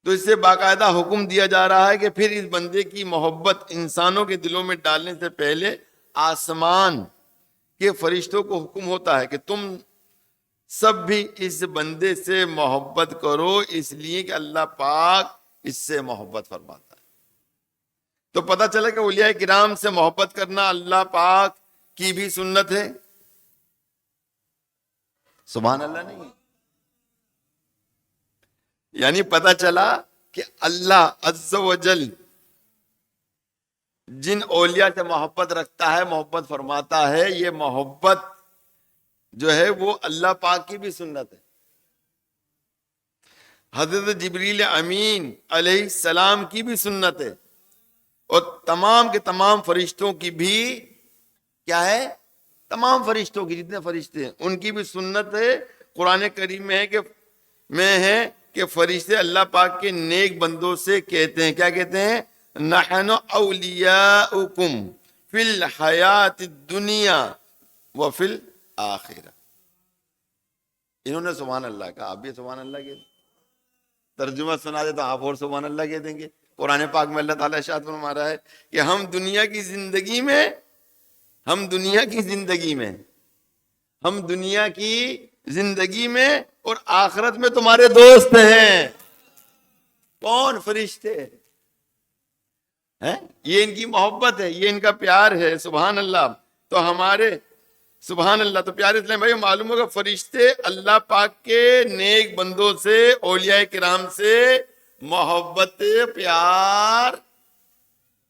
تو اس سے باقاعدہ حکم دیا جا رہا ہے کہ پھر اس بندے کی محبت انسانوں کے دلوں میں ڈالنے سے پہلے آسمان کے فرشتوں کو حکم ہوتا ہے کہ تم سب بھی اس بندے سے محبت کرو، اس لیے کہ اللہ پاک اس سے محبت فرماتا ہے۔ تو پتہ چلا کہ اولیاء کرام سے محبت کرنا اللہ پاک کی بھی سنت ہے، سبحان اللہ نہیں؟ یعنی پتہ چلا کہ اللہ عز و جل جن اولیاء سے محبت رکھتا ہے، محبت فرماتا ہے، یہ محبت جو ہے وہ اللہ پاک کی بھی سنت ہے۔ حضرت جبریل امین علیہ السلام کی بھی سنت ہے، اور تمام کے تمام فرشتوں کی بھی کیا ہے؟ تمام فرشتوں کی، جتنے فرشتے ہیں ان کی بھی سنت ہے۔ قرآن کریم میں ہے کہ فرشتے اللہ پاک کے نیک بندوں سے کہتے ہیں، کیا کہتے ہیں؟ نحن اولیاؤکم فی الحیات الدنیا وفی الآخرہ۔ انہوں نے سبحان اللہ کہا، آپ بھی سبحان اللہ کہہ دیں۔ ترجمہ سنا دے تو آپ اور سبحان اللہ کہہ دیں گے۔ قرآن پاک میں اللہ تعالیٰ ارشاد فرما رہا ہے کہ ہم دنیا کی زندگی میں اور آخرت میں تمہارے دوست ہیں۔ کون؟ فرشتے ہیں۔ یہ ان کی محبت ہے، یہ ان کا پیار ہے۔ سبحان اللہ۔ تو ہمارے سبحان اللہ، تو پیارے اسلام بھائی معلوم ہوگا فرشتے اللہ پاک کے نیک بندوں سے، اولیاء کرام سے محبت پیار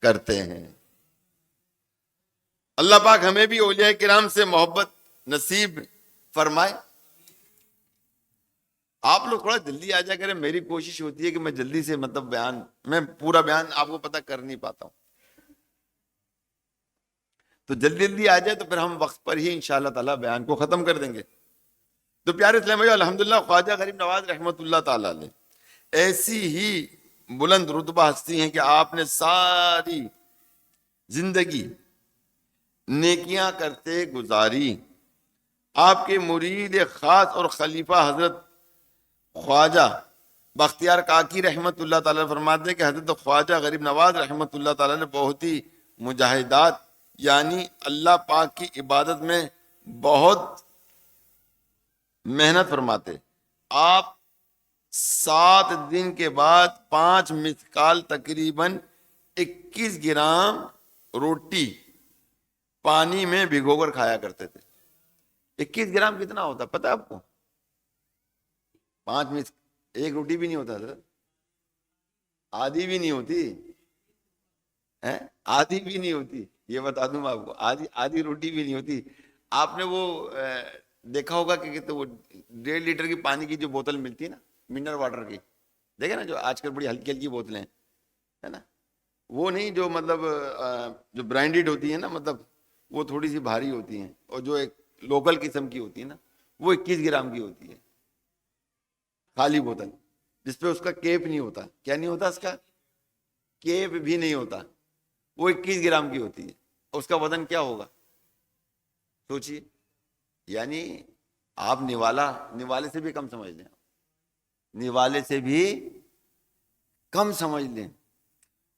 کرتے ہیں۔ اللہ پاک ہمیں بھی اولیاء کرام سے محبت نصیب فرمائے۔ آپ لوگ تھوڑا جلدی آ جا کریں، میری کوشش ہوتی ہے کہ میں جلدی سے میں پورا بیان آپ کو پتہ کر نہیں پاتا ہوں، تو جلدی جلدی آ جائے تو پھر ہم وقت پر ہی انشاءاللہ تعالیٰ بیان کو ختم کر دیں گے۔ تو پیارے اسلام بھائی الحمدللہ خواجہ غریب نواز رحمۃ اللہ تعالیٰ علیہ ایسی ہی بلند رتبہ ہستی ہیں کہ آپ نے ساری زندگی نیکیاں کرتے گزاری۔ آپ کے مرید خاص اور خلیفہ حضرت خواجہ بختیار کاکی رحمت اللہ تعالیٰ فرماتے ہیں کہ حضرت خواجہ غریب نواز رحمت اللہ تعالیٰ نے بہت ہی مجاہدات، یعنی اللہ پاک کی عبادت میں بہت محنت فرماتے۔ آپ 7 دن کے بعد 5 مثقال تقریباً 21 گرام روٹی پانی میں بھگو کر کھایا کرتے تھے۔ 21 گرام کتنا ہوتا پتہ آپ کو؟ 5 ایک روٹی بھی نہیں ہوتا حضرت، آدھی بھی نہیں ہوتی، آدھی بھی نہیں ہوتی، یہ بتا دوں میں آپ کو، آدھی روٹی بھی نہیں ہوتی۔ آپ نے وہ دیکھا ہوگا کہ وہ 1.5 لیٹر کی پانی کی جو بوتل ملتی ہے نا، منرل واٹر کی، دیکھیں نا جو آج کل بڑی ہلکی ہلکی بوتلیں ہیں، ہے نا، وہ نہیں جو مطلب جو برانڈیڈ ہوتی ہے نا، مطلب وہ تھوڑی سی بھاری ہوتی ہیں، اور جو ایک لوکل قسم کی ہوتی ہے نا وہ 21 گرام کی ہوتی ہے، خالی بوتل جس پہ اس کا کیپ نہیں ہوتا۔ کیا نہیں ہوتا؟ اس کا کیپ بھی نہیں ہوتا، وہ 21 گرام کی ہوتی ہے۔ اور اس کا وزن کیا ہوگا سوچئے؟ یعنی آپ نوالے سے بھی کم سمجھ لیں، نوالے سے بھی کم سمجھ لیں۔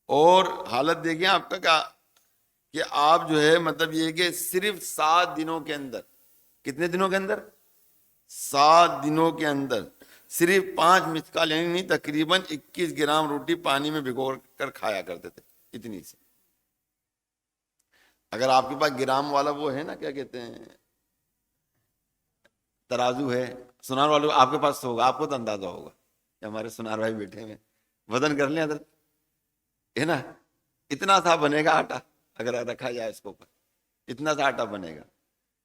اور حالت دیکھیں آپ کا کہ آپ جو ہے مطلب یہ کہ صرف 7 دنوں کے اندر، کتنے دنوں کے اندر؟ 7 دنوں کے اندر صرف 5 مثقال یعنی تقریباً 21 گرام روٹی پانی میں بھگو کر کھایا کرتے تھے، اتنی سی۔ اگر آپ کے پاس گرام والا وہ ہے نا، کیا کہتے ہیں، ترازو ہے، سنار والوں آپ کے پاس ہوگا، آپ کو تو اندازہ ہوگا کہ ہمارے سنار بھائی بیٹھے ہوئے، وزن کر لیں حضرت، ہے نا، اتنا سا بنے گا آٹا اگر رکھا جائے اس کو اوپر، اتنا سا آٹا بنے گا۔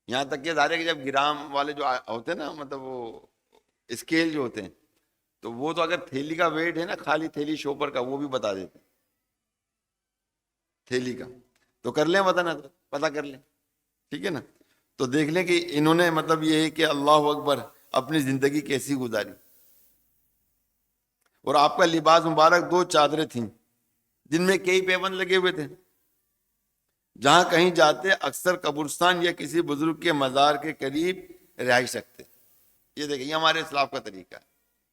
یہاں تک کہ ظاہر ہے کہ جب گرام والے جو ہوتے ہیں نا، مطلب وہ اسکیل جو ہوتے ہیں، تو وہ تو اگر تھیلی کا ویٹ ہے نا، خالی تھیلی شوپر کا، وہ بھی بتا دیتے ہیں تھیلی کا، تو کر لیں وزن حضرت، پتہ کر لیں، ٹھیک ہے نا۔ تو دیکھ لیں کہ انہوں نے مطلب یہ ہے کہ اللہ اکبر اپنی زندگی کیسی گزاری۔ اور آپ کا لباس مبارک 2 چادریں تھیں جن میں کئی پیوند لگے ہوئے تھے۔ جہاں کہیں جاتے اکثر قبرستان یا کسی بزرگ کے مزار کے قریب رہائش رکھتے۔ یہ دیکھیں، یہ ہمارے اسلاف کا طریقہ ہے،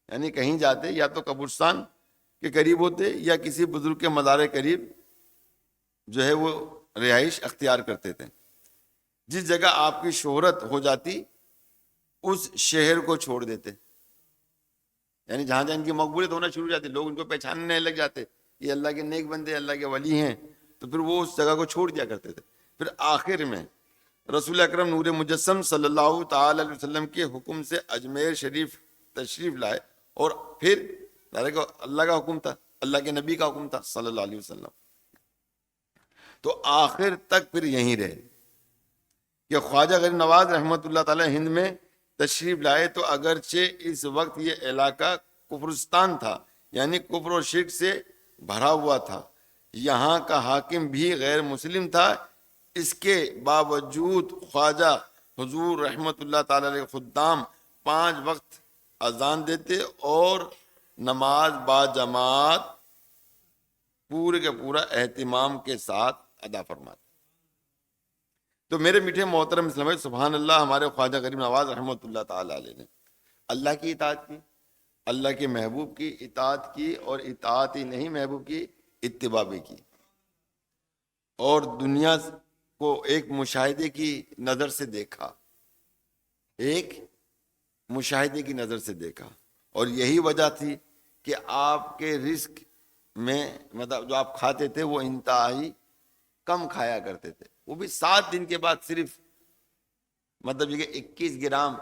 یعنی کہیں جاتے یا تو قبرستان کے قریب ہوتے یا کسی بزرگ کے مزار کے قریب جو ہے وہ رہائش اختیار کرتے تھے۔ جس جگہ آپ کی شہرت ہو جاتی اس شہر کو چھوڑ دیتے، یعنی جہاں جہاں ان کی مقبولیت ہونا شروع ہو جاتی، لوگ ان کو پہچاننے لگ جاتے، یہ اللہ کے نیک بندے، اللہ کے ولی ہیں، تو پھر وہ اس جگہ کو چھوڑ دیا کرتے تھے۔ پھر آخر میں رسول اکرم نور مجسم صلی اللہ تعالی علیہ وسلم کے حکم سے اجمیر شریف تشریف لائے، اور پھر اللہ کا حکم تھا، اللہ کے نبی کا حکم تھا صلی اللہ علیہ وسلم، تو آخر تک پھر یہیں رہے کہ خواجہ غریب نواز رحمۃ اللہ تعالی ہند میں تشریف لائے تو اگرچہ اس وقت یہ علاقہ کفرستان تھا، یعنی کفر و شرک سے بھرا ہوا تھا، یہاں کا حاکم بھی غیر مسلم تھا، اس کے باوجود خواجہ حضور رحمۃ اللہ تعالی علیہ خدام 5 وقت اذان دیتے اور نماز با جماعت پورے کا پورا اہتمام کے ساتھ ادا فرماتے۔ تو میرے میٹھے محترم اسلام، سبحان اللہ، ہمارے خواجہ غریب نواز رحمۃ اللہ تعالی علیہ نے اللہ کی اطاعت کی، اللہ کے محبوب کی اطاعت کی، اور اطاعت ہی نہیں محبوب کی اتباع بھی کی، اور دنیا کو ایک مشاہدے کی نظر سے دیکھا، ایک مشاہدے کی نظر سے دیکھا، اور یہی وجہ تھی کہ آپ کے رزق میں مطلب جو آپ کھاتے تھے وہ انتہائی کم کھایا کرتے تھے، وہ بھی 7 دن کے بعد صرف مطلب یہ 21 گرام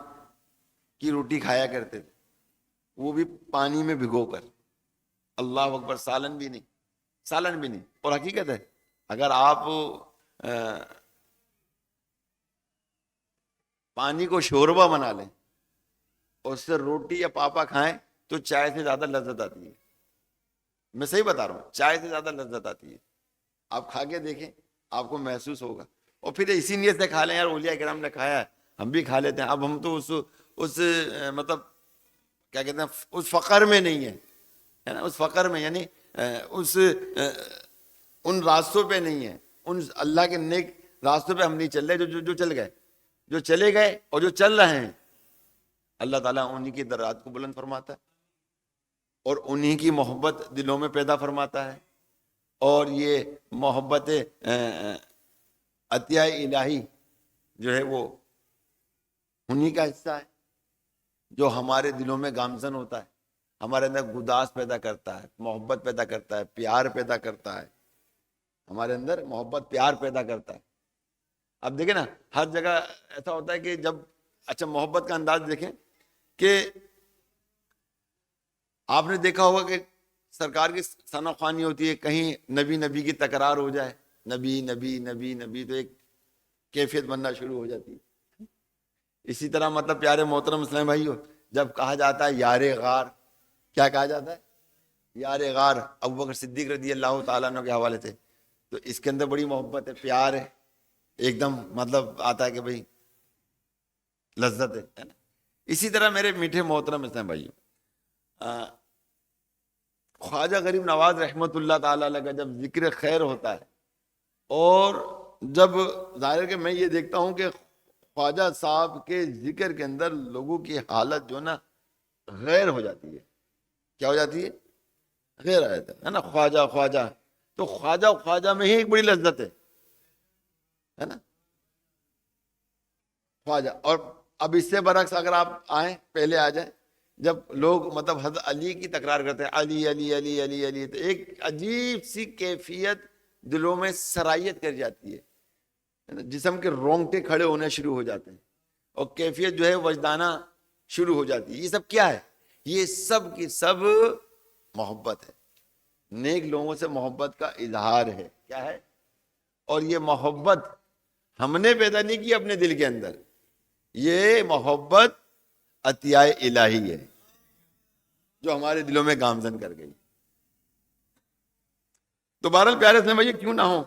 کی روٹی کھایا کرتے تھے، وہ بھی پانی میں بھگو کر، اللہ اکبر، سالن بھی نہیں۔ اور حقیقت ہے اگر آپ پانی کو شوربہ بنا لیں اور اس سے روٹی یا پاپا کھائیں تو چائے سے زیادہ لذت آتی ہے، میں صحیح بتا رہا ہوں، چائے سے زیادہ لذت آتی ہے، آپ کھا کے دیکھیں آپ کو محسوس ہوگا۔ اور پھر اسی نیت سے کھا لیں، یار اولیاء کرام نے کھایا ہے ہم بھی کھا لیتے ہیں، اب ہم تو اس مطلب کیا کہتے ہیں اس فقر میں نہیں ہے نا، اس فقر میں یعنی ان راستوں پہ نہیں ہے، ان اللہ کے نیک راستوں پہ ہم نہیں چل رہے جو چلے گئے اور جو چل رہے ہیں، اللہ تعالیٰ انہی کی درجات کو بلند فرماتا ہے اور انہی کی محبت دلوں میں پیدا فرماتا ہے، اور یہ محبت عطیہ الہی جو ہے وہ انہی کا حصہ ہے جو ہمارے دلوں میں گامزن ہوتا ہے، ہمارے اندر گداز پیدا کرتا ہے، محبت پیدا کرتا ہے، پیار پیدا کرتا ہے، ہمارے اندر محبت پیار پیدا کرتا ہے۔ اب دیکھیں نا، ہر جگہ ایسا ہوتا ہے کہ جب اچھا محبت کا انداز دیکھیں کہ آپ نے دیکھا ہوگا کہ سرکار کی ثنا خوانی ہوتی ہے، کہیں نبی کی تکرار ہو جائے، نبی تو ایک کیفیت بننا شروع ہو جاتی ہے۔ اسی طرح مطلب پیارے محترم اسلام بھائیو، جب کہا جاتا ہے یار غار، کیا کہا جاتا ہے؟ یار غار، ابوبکر صدیق رضی اللہ تعالیٰ عنہ کے حوالے سے، تو اس کے اندر بڑی محبت ہے، پیار ہے، ایک دم مطلب آتا ہے کہ بھئی لذت ہے نا۔ اسی طرح میرے میٹھے محترم اسلام بھائیو، خواجہ غریب نواز رحمۃ اللہ تعالی علیہ کا جب ذکر خیر ہوتا ہے، اور جب ظاہر کہ میں یہ دیکھتا ہوں کہ خواجہ صاحب کے ذکر کے اندر لوگوں کی حالت جو نا غیر ہو جاتی ہے، کیا ہو جاتی ہے؟ غیر آ جاتا ہے نا، خواجہ، تو خواجہ میں ہی ایک بڑی لذت ہے نا، خواجہ۔ اور اب اس سے برعکس اگر آپ آئیں، پہلے آ جائیں، جب لوگ مطلب حضرت علی کی تکرار کرتے ہیں، علی علی علی علی علی، تو ایک عجیب سی کیفیت دلوں میں سرایت کر جاتی ہے، جسم کے رونگٹے کھڑے ہونے شروع ہو جاتے ہیں، اور کیفیت جو ہے وجدانہ شروع ہو جاتی ہے۔ یہ سب کیا ہے؟ یہ سب کی سب محبت ہے، نیک لوگوں سے محبت کا اظہار ہے، کیا ہے؟ اور یہ محبت ہم نے پیدا نہیں کی اپنے دل کے اندر، یہ محبت عطیہ الہی ہے جو ہمارے دلوں میں گامزن کر گئی۔ تو بہرحال پیارے اسلام بھائی، کیوں نہ ہو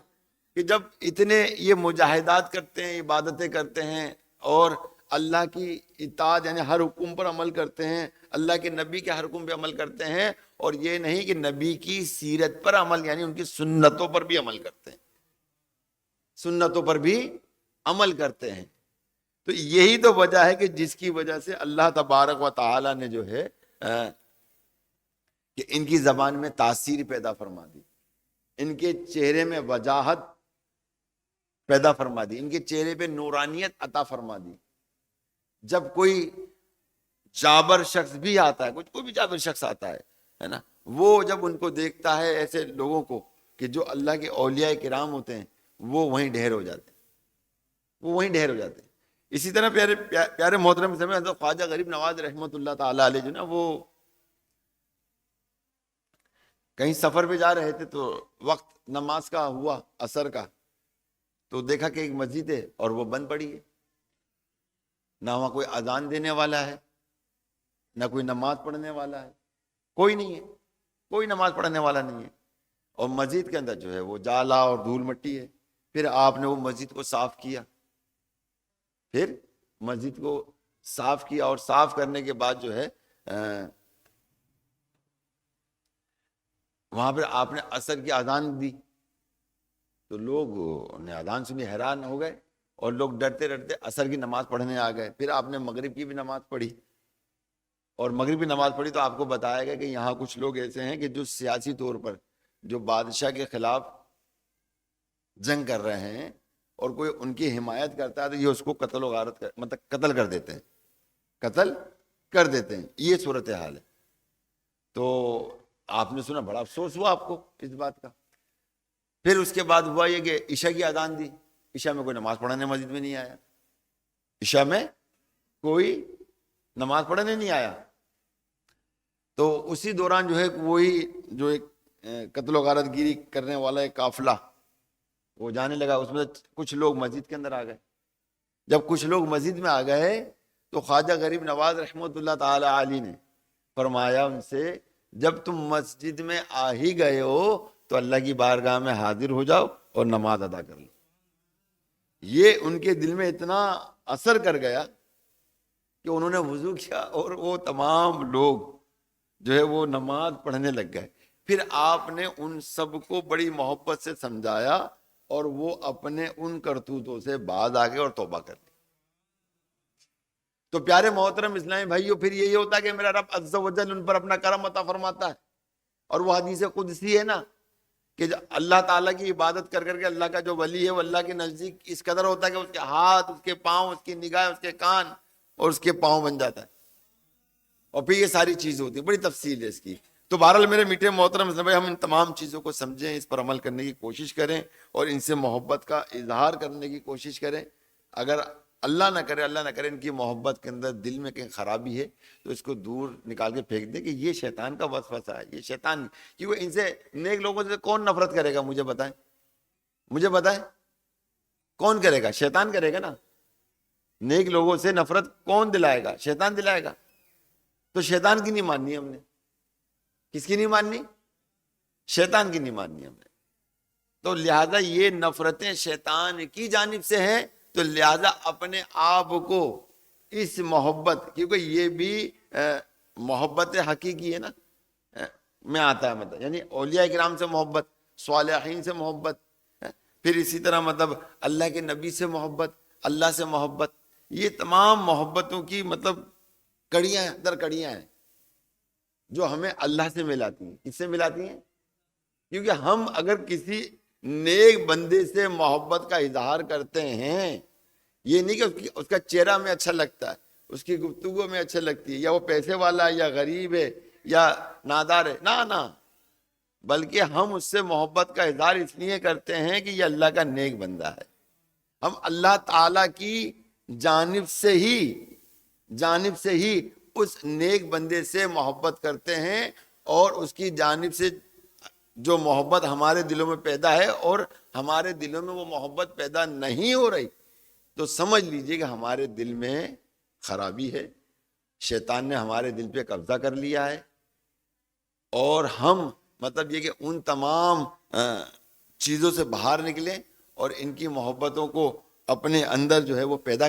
کہ جب اتنے یہ مجاہدات کرتے ہیں، عبادتیں کرتے ہیں، اور اللہ کی اطاعت یعنی ہر حکم پر عمل کرتے ہیں، اللہ کے نبی کے ہر حکم پہ عمل کرتے ہیں، اور یہ نہیں کہ نبی کی سیرت پر عمل یعنی ان کی سنتوں پر بھی عمل کرتے ہیں، سنتوں پر بھی عمل کرتے ہیں، تو یہی تو وجہ ہے کہ جس کی وجہ سے اللہ تبارک و تعالی نے جو ہے کہ ان کی زبان میں تاثیر پیدا فرما دی، ان کے چہرے میں وجاہت پیدا فرما دی، ان کے چہرے پہ نورانیت عطا فرما دی۔ جب کوئی جابر شخص بھی آتا ہے، کوئی بھی جابر شخص آتا ہے نا، وہ جب ان کو دیکھتا ہے ایسے لوگوں کو کہ جو اللہ کے اولیاء کرام ہوتے ہیں، وہ وہیں ڈھیر ہو جاتے ہیں، وہ وہیں ڈھیر ہو جاتے ہیں۔ اسی طرح پیارے محترم سے حضرت خواجہ غریب نواز رحمۃ اللہ تعالی علیہ جو نا، وہ کہیں سفر پہ جا رہے تھے، تو وقت نماز کا ہوا، عصر کا، تو دیکھا کہ ایک مسجد ہے اور وہ بند پڑی ہے، نہ وہاں کوئی اذان دینے والا ہے، نہ کوئی نماز پڑھنے والا ہے، کوئی نہیں ہے، کوئی نماز پڑھنے والا نہیں ہے، اور مسجد کے اندر جو ہے وہ جالا اور دھول مٹی ہے۔ پھر آپ نے وہ مسجد کو صاف کیا، پھر مسجد کو صاف کیا، اور صاف کرنے کے بعد جو ہے وہاں پہ آپ نے عصر کی اذان دی، تو لوگ نے اذان سنی، حیران ہو گئے، اور لوگ ڈرتے ڈرتے عصر کی نماز پڑھنے آ گئے۔ پھر آپ نے مغرب کی بھی نماز پڑھی، اور مغرب کی نماز پڑھی تو آپ کو بتایا گیا کہ یہاں کچھ لوگ ایسے ہیں کہ جو سیاسی طور پر جو بادشاہ کے خلاف جنگ کر رہے ہیں، اور کوئی ان کی حمایت کرتا ہے تو یہ اس کو قتل و غارت مطلب قتل کر دیتے ہیں، قتل کر دیتے ہیں، یہ صورتحال ہے۔ تو آپ نے سنا، بڑا افسوس ہوا آپ کو اس بات کا۔ پھر اس کے بعد ہوا یہ کہ عشاء کی اذان دی، عشاء میں کوئی نماز پڑھنے مسجد میں نہیں آیا، عشاء میں کوئی نماز پڑھنے نہیں آیا۔ تو اسی دوران جو ہے وہی جو ایک قتل و غارت گیری کرنے والا ایک قافلہ وہ جانے لگا، اس میں کچھ لوگ مسجد کے اندر آ گئے۔ جب کچھ لوگ مسجد میں آ گئے تو خواجہ غریب نواز رحمۃ اللہ تعالی علیہ نے فرمایا ان سے، جب تم مسجد میں آ ہی گئے ہو تو اللہ کی بارگاہ میں حاضر ہو جاؤ اور نماز ادا کر لو۔ یہ ان کے دل میں اتنا اثر کر گیا کہ انہوں نے وضو کیا، اور وہ تمام لوگ جو ہے وہ نماز پڑھنے لگ گئے۔ پھر آپ نے ان سب کو بڑی محبت سے سمجھایا، اور وہ اپنے ان کرتوتوں سے باز آ گئے اور توبہ کر لی۔ تو پیارے محترم اسلامی بھائیوں، پھر یہی ہوتا ہے کہ میرا رب عز و جل ان پر اپنا کرم عطا فرماتا ہے، اور وہ حدیث قدسی ہے نا کہ اللہ تعالیٰ کی عبادت کر کر کے اللہ کا جو ولی ہے وہ اللہ کے نزدیک اس قدر ہوتا ہے کہ اس کے ہاتھ، اس کے پاؤں، اس کی نگاہ، اس کے کان اور اس کے پاؤں بن جاتا ہے، اور پھر یہ ساری چیزیں ہوتی ہیں، بڑی تفصیل ہے اس کی۔ تو بہرحال میرے میٹھے محترم اسلامی بھائی، ہم ان تمام چیزوں کو سمجھیں، اس پر عمل کرنے کی کوشش کریں، اور ان سے محبت کا اظہار کرنے کی کوشش کریں۔ اگر اللہ نہ کرے ان کی محبت کے اندر دل میں کہیں خرابی ہے تو اس کو دور نکال کے پھینک دیں کہ یہ شیطان کا وسوسہ ہے، یہ شیطان، کیونکہ ان سے نیک لوگوں سے کون نفرت کرے گا؟ مجھے بتائیں کون کرے گا؟ شیطان کرے گا نا۔ نیک لوگوں سے نفرت کون دلائے گا؟ شیطان دلائے گا۔ تو شیطان کی نہیں ماننی ہم نے۔ کس کی نہیں ماننی؟ شیطان کی نہیں ماننی ہم نے۔ تو لہذا یہ نفرتیں شیطان کی جانب سے ہیں، تو لہذا اپنے آپ کو اس محبت، کیونکہ یہ بھی محبت حقیقی ہے نا، میں آتا ہے مطلب، یعنی اولیاء کرام سے محبت، صالحین سے محبت، پھر اسی طرح مطلب اللہ کے نبی سے محبت، اللہ سے محبت، یہ تمام محبتوں کی مطلب کڑیاں در کڑیاں ہیں جو ہمیں اللہ سے ملاتی ہیں۔ کس سے ملاتی ہیں؟ کیونکہ ہم اگر کسی نیک بندے سے محبت کا اظہار کرتے ہیں، یہ نہیں کہ اس کا چہرہ میں اچھا لگتا ہے، اس کی گفتگو میں اچھا لگتی ہے، یا وہ پیسے والا ہے یا غریب ہے یا نادار ہے، نہ، بلکہ ہم اس سے محبت کا اظہار اس لیے کرتے ہیں کہ یہ اللہ کا نیک بندہ ہے۔ ہم اللہ تعالیٰ کی جانب سے ہی اس نیک بندے سے محبت کرتے ہیں، اور اس کی جانب سے جو محبت ہمارے دلوں میں پیدا ہے، اور ہمارے دلوں میں وہ محبت پیدا نہیں ہو رہی، تو سمجھ لیجئے کہ ہمارے دل میں خرابی ہے، شیطان نے ہمارے دل پہ قبضہ کر لیا ہے، اور ہم مطلب یہ کہ ان تمام چیزوں سے باہر نکلیں اور ان کی محبتوں کو اپنے اندر جو ہے وہ پیدا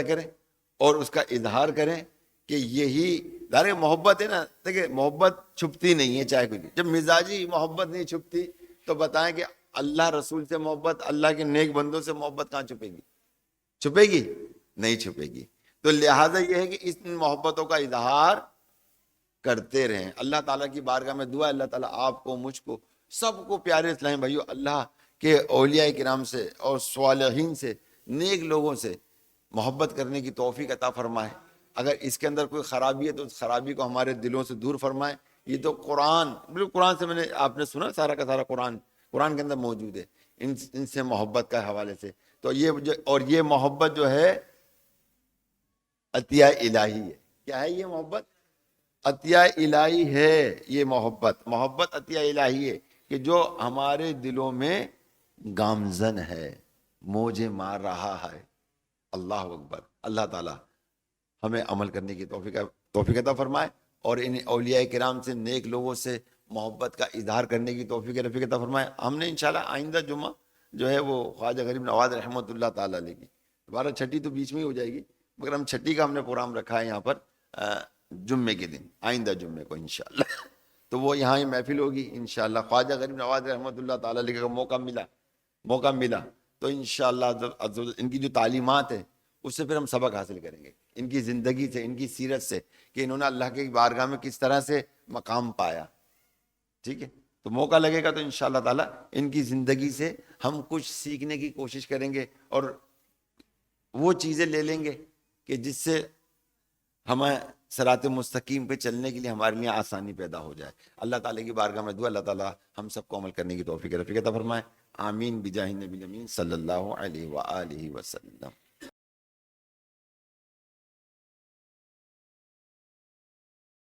کریں اور اس کا اظہار کریں کہ یہی دارے محبت ہے نا۔ دیکھیں محبت چھپتی نہیں ہے، چاہے کچھ، جب مزاجی محبت نہیں چھپتی تو بتائیں کہ اللہ رسول سے محبت، اللہ کے نیک بندوں سے محبت کہاں چھپے گی؟ نہیں چھپے گی۔ تو لہٰذا یہ ہے کہ اس محبتوں کا اظہار کرتے رہیں۔ اللہ تعالیٰ کی بارگاہ میں دعا ہے، اللہ تعالیٰ آپ کو، مجھ کو، سب کو، پیارے اسلامی بھائیو، اللہ کے اولیاء کرام سے اور صالحین سے، نیک لوگوں سے محبت کرنے کی توفیق عطا فرمائے۔ اگر اس کے اندر کوئی خرابی ہے تو اس خرابی کو ہمارے دلوں سے دور فرمائے۔ یہ تو قرآن، بالکل قرآن سے آپ نے سنا، سارا کا سارا قرآن کے اندر موجود ہے ان سے محبت کا حوالے سے۔ تو یہ محبت جو ہے عطیہ الہی ہے۔ کیا ہے یہ محبت؟ عطیہ الہی ہے۔ یہ محبت عطیہ الہی ہے کہ جو ہمارے دلوں میں گامزن ہے، موجیں مار رہا ہے۔ اللہ اکبر۔ اللہ تعالیٰ ہمیں عمل کرنے کی توفیق عطا فرمائے، اور ان اولیاء کرام سے، نیک لوگوں سے محبت کا اظہار کرنے کی توفیق رفیق عطا فرمائے۔ ہم نے انشاءاللہ آئندہ جمعہ جو ہے وہ خواجہ غریب نواز رحمۃ اللہ تعالیٰ علیہ کی، دوبارہ چھٹی تو بیچ میں ہی ہو جائے گی، مگر ہم چھٹی کا ہم نے پروگرام رکھا ہے یہاں پر جمعے کے دن، آئندہ جمعے کو انشاءاللہ تو وہ یہاں ہی محفل ہوگی انشاءاللہ۔ خواجہ غریب نواز رحمۃ اللہ تعالیٰ علیہ کا موقع ملا تو انشاءاللہ ان کی جو تعلیمات ہیں اس سے پھر ہم سبق حاصل کریں گے، ان کی زندگی سے، ان کی سیرت سے، کہ انہوں نے اللہ کی بارگاہ میں کس طرح سے مقام پایا، ٹھیک ہے؟ تو موقع لگے گا تو انشاءاللہ تعالیٰ ان کی زندگی سے ہم کچھ سیکھنے کی کوشش کریں گے، اور وہ چیزیں لے لیں گے کہ جس سے ہمیں صراط مستقیم پہ چلنے کے لیے ہمارے لیے آسانی پیدا ہو جائے۔ اللہ تعالیٰ کی بارگاہ میں دعا، اللہ تعالیٰ ہم سب کو عمل کرنے کی توفیق رفیق عطا فرمائے۔ آمین بجاہ النبی الامین صلی اللہ علیہ وآلہ وسلم۔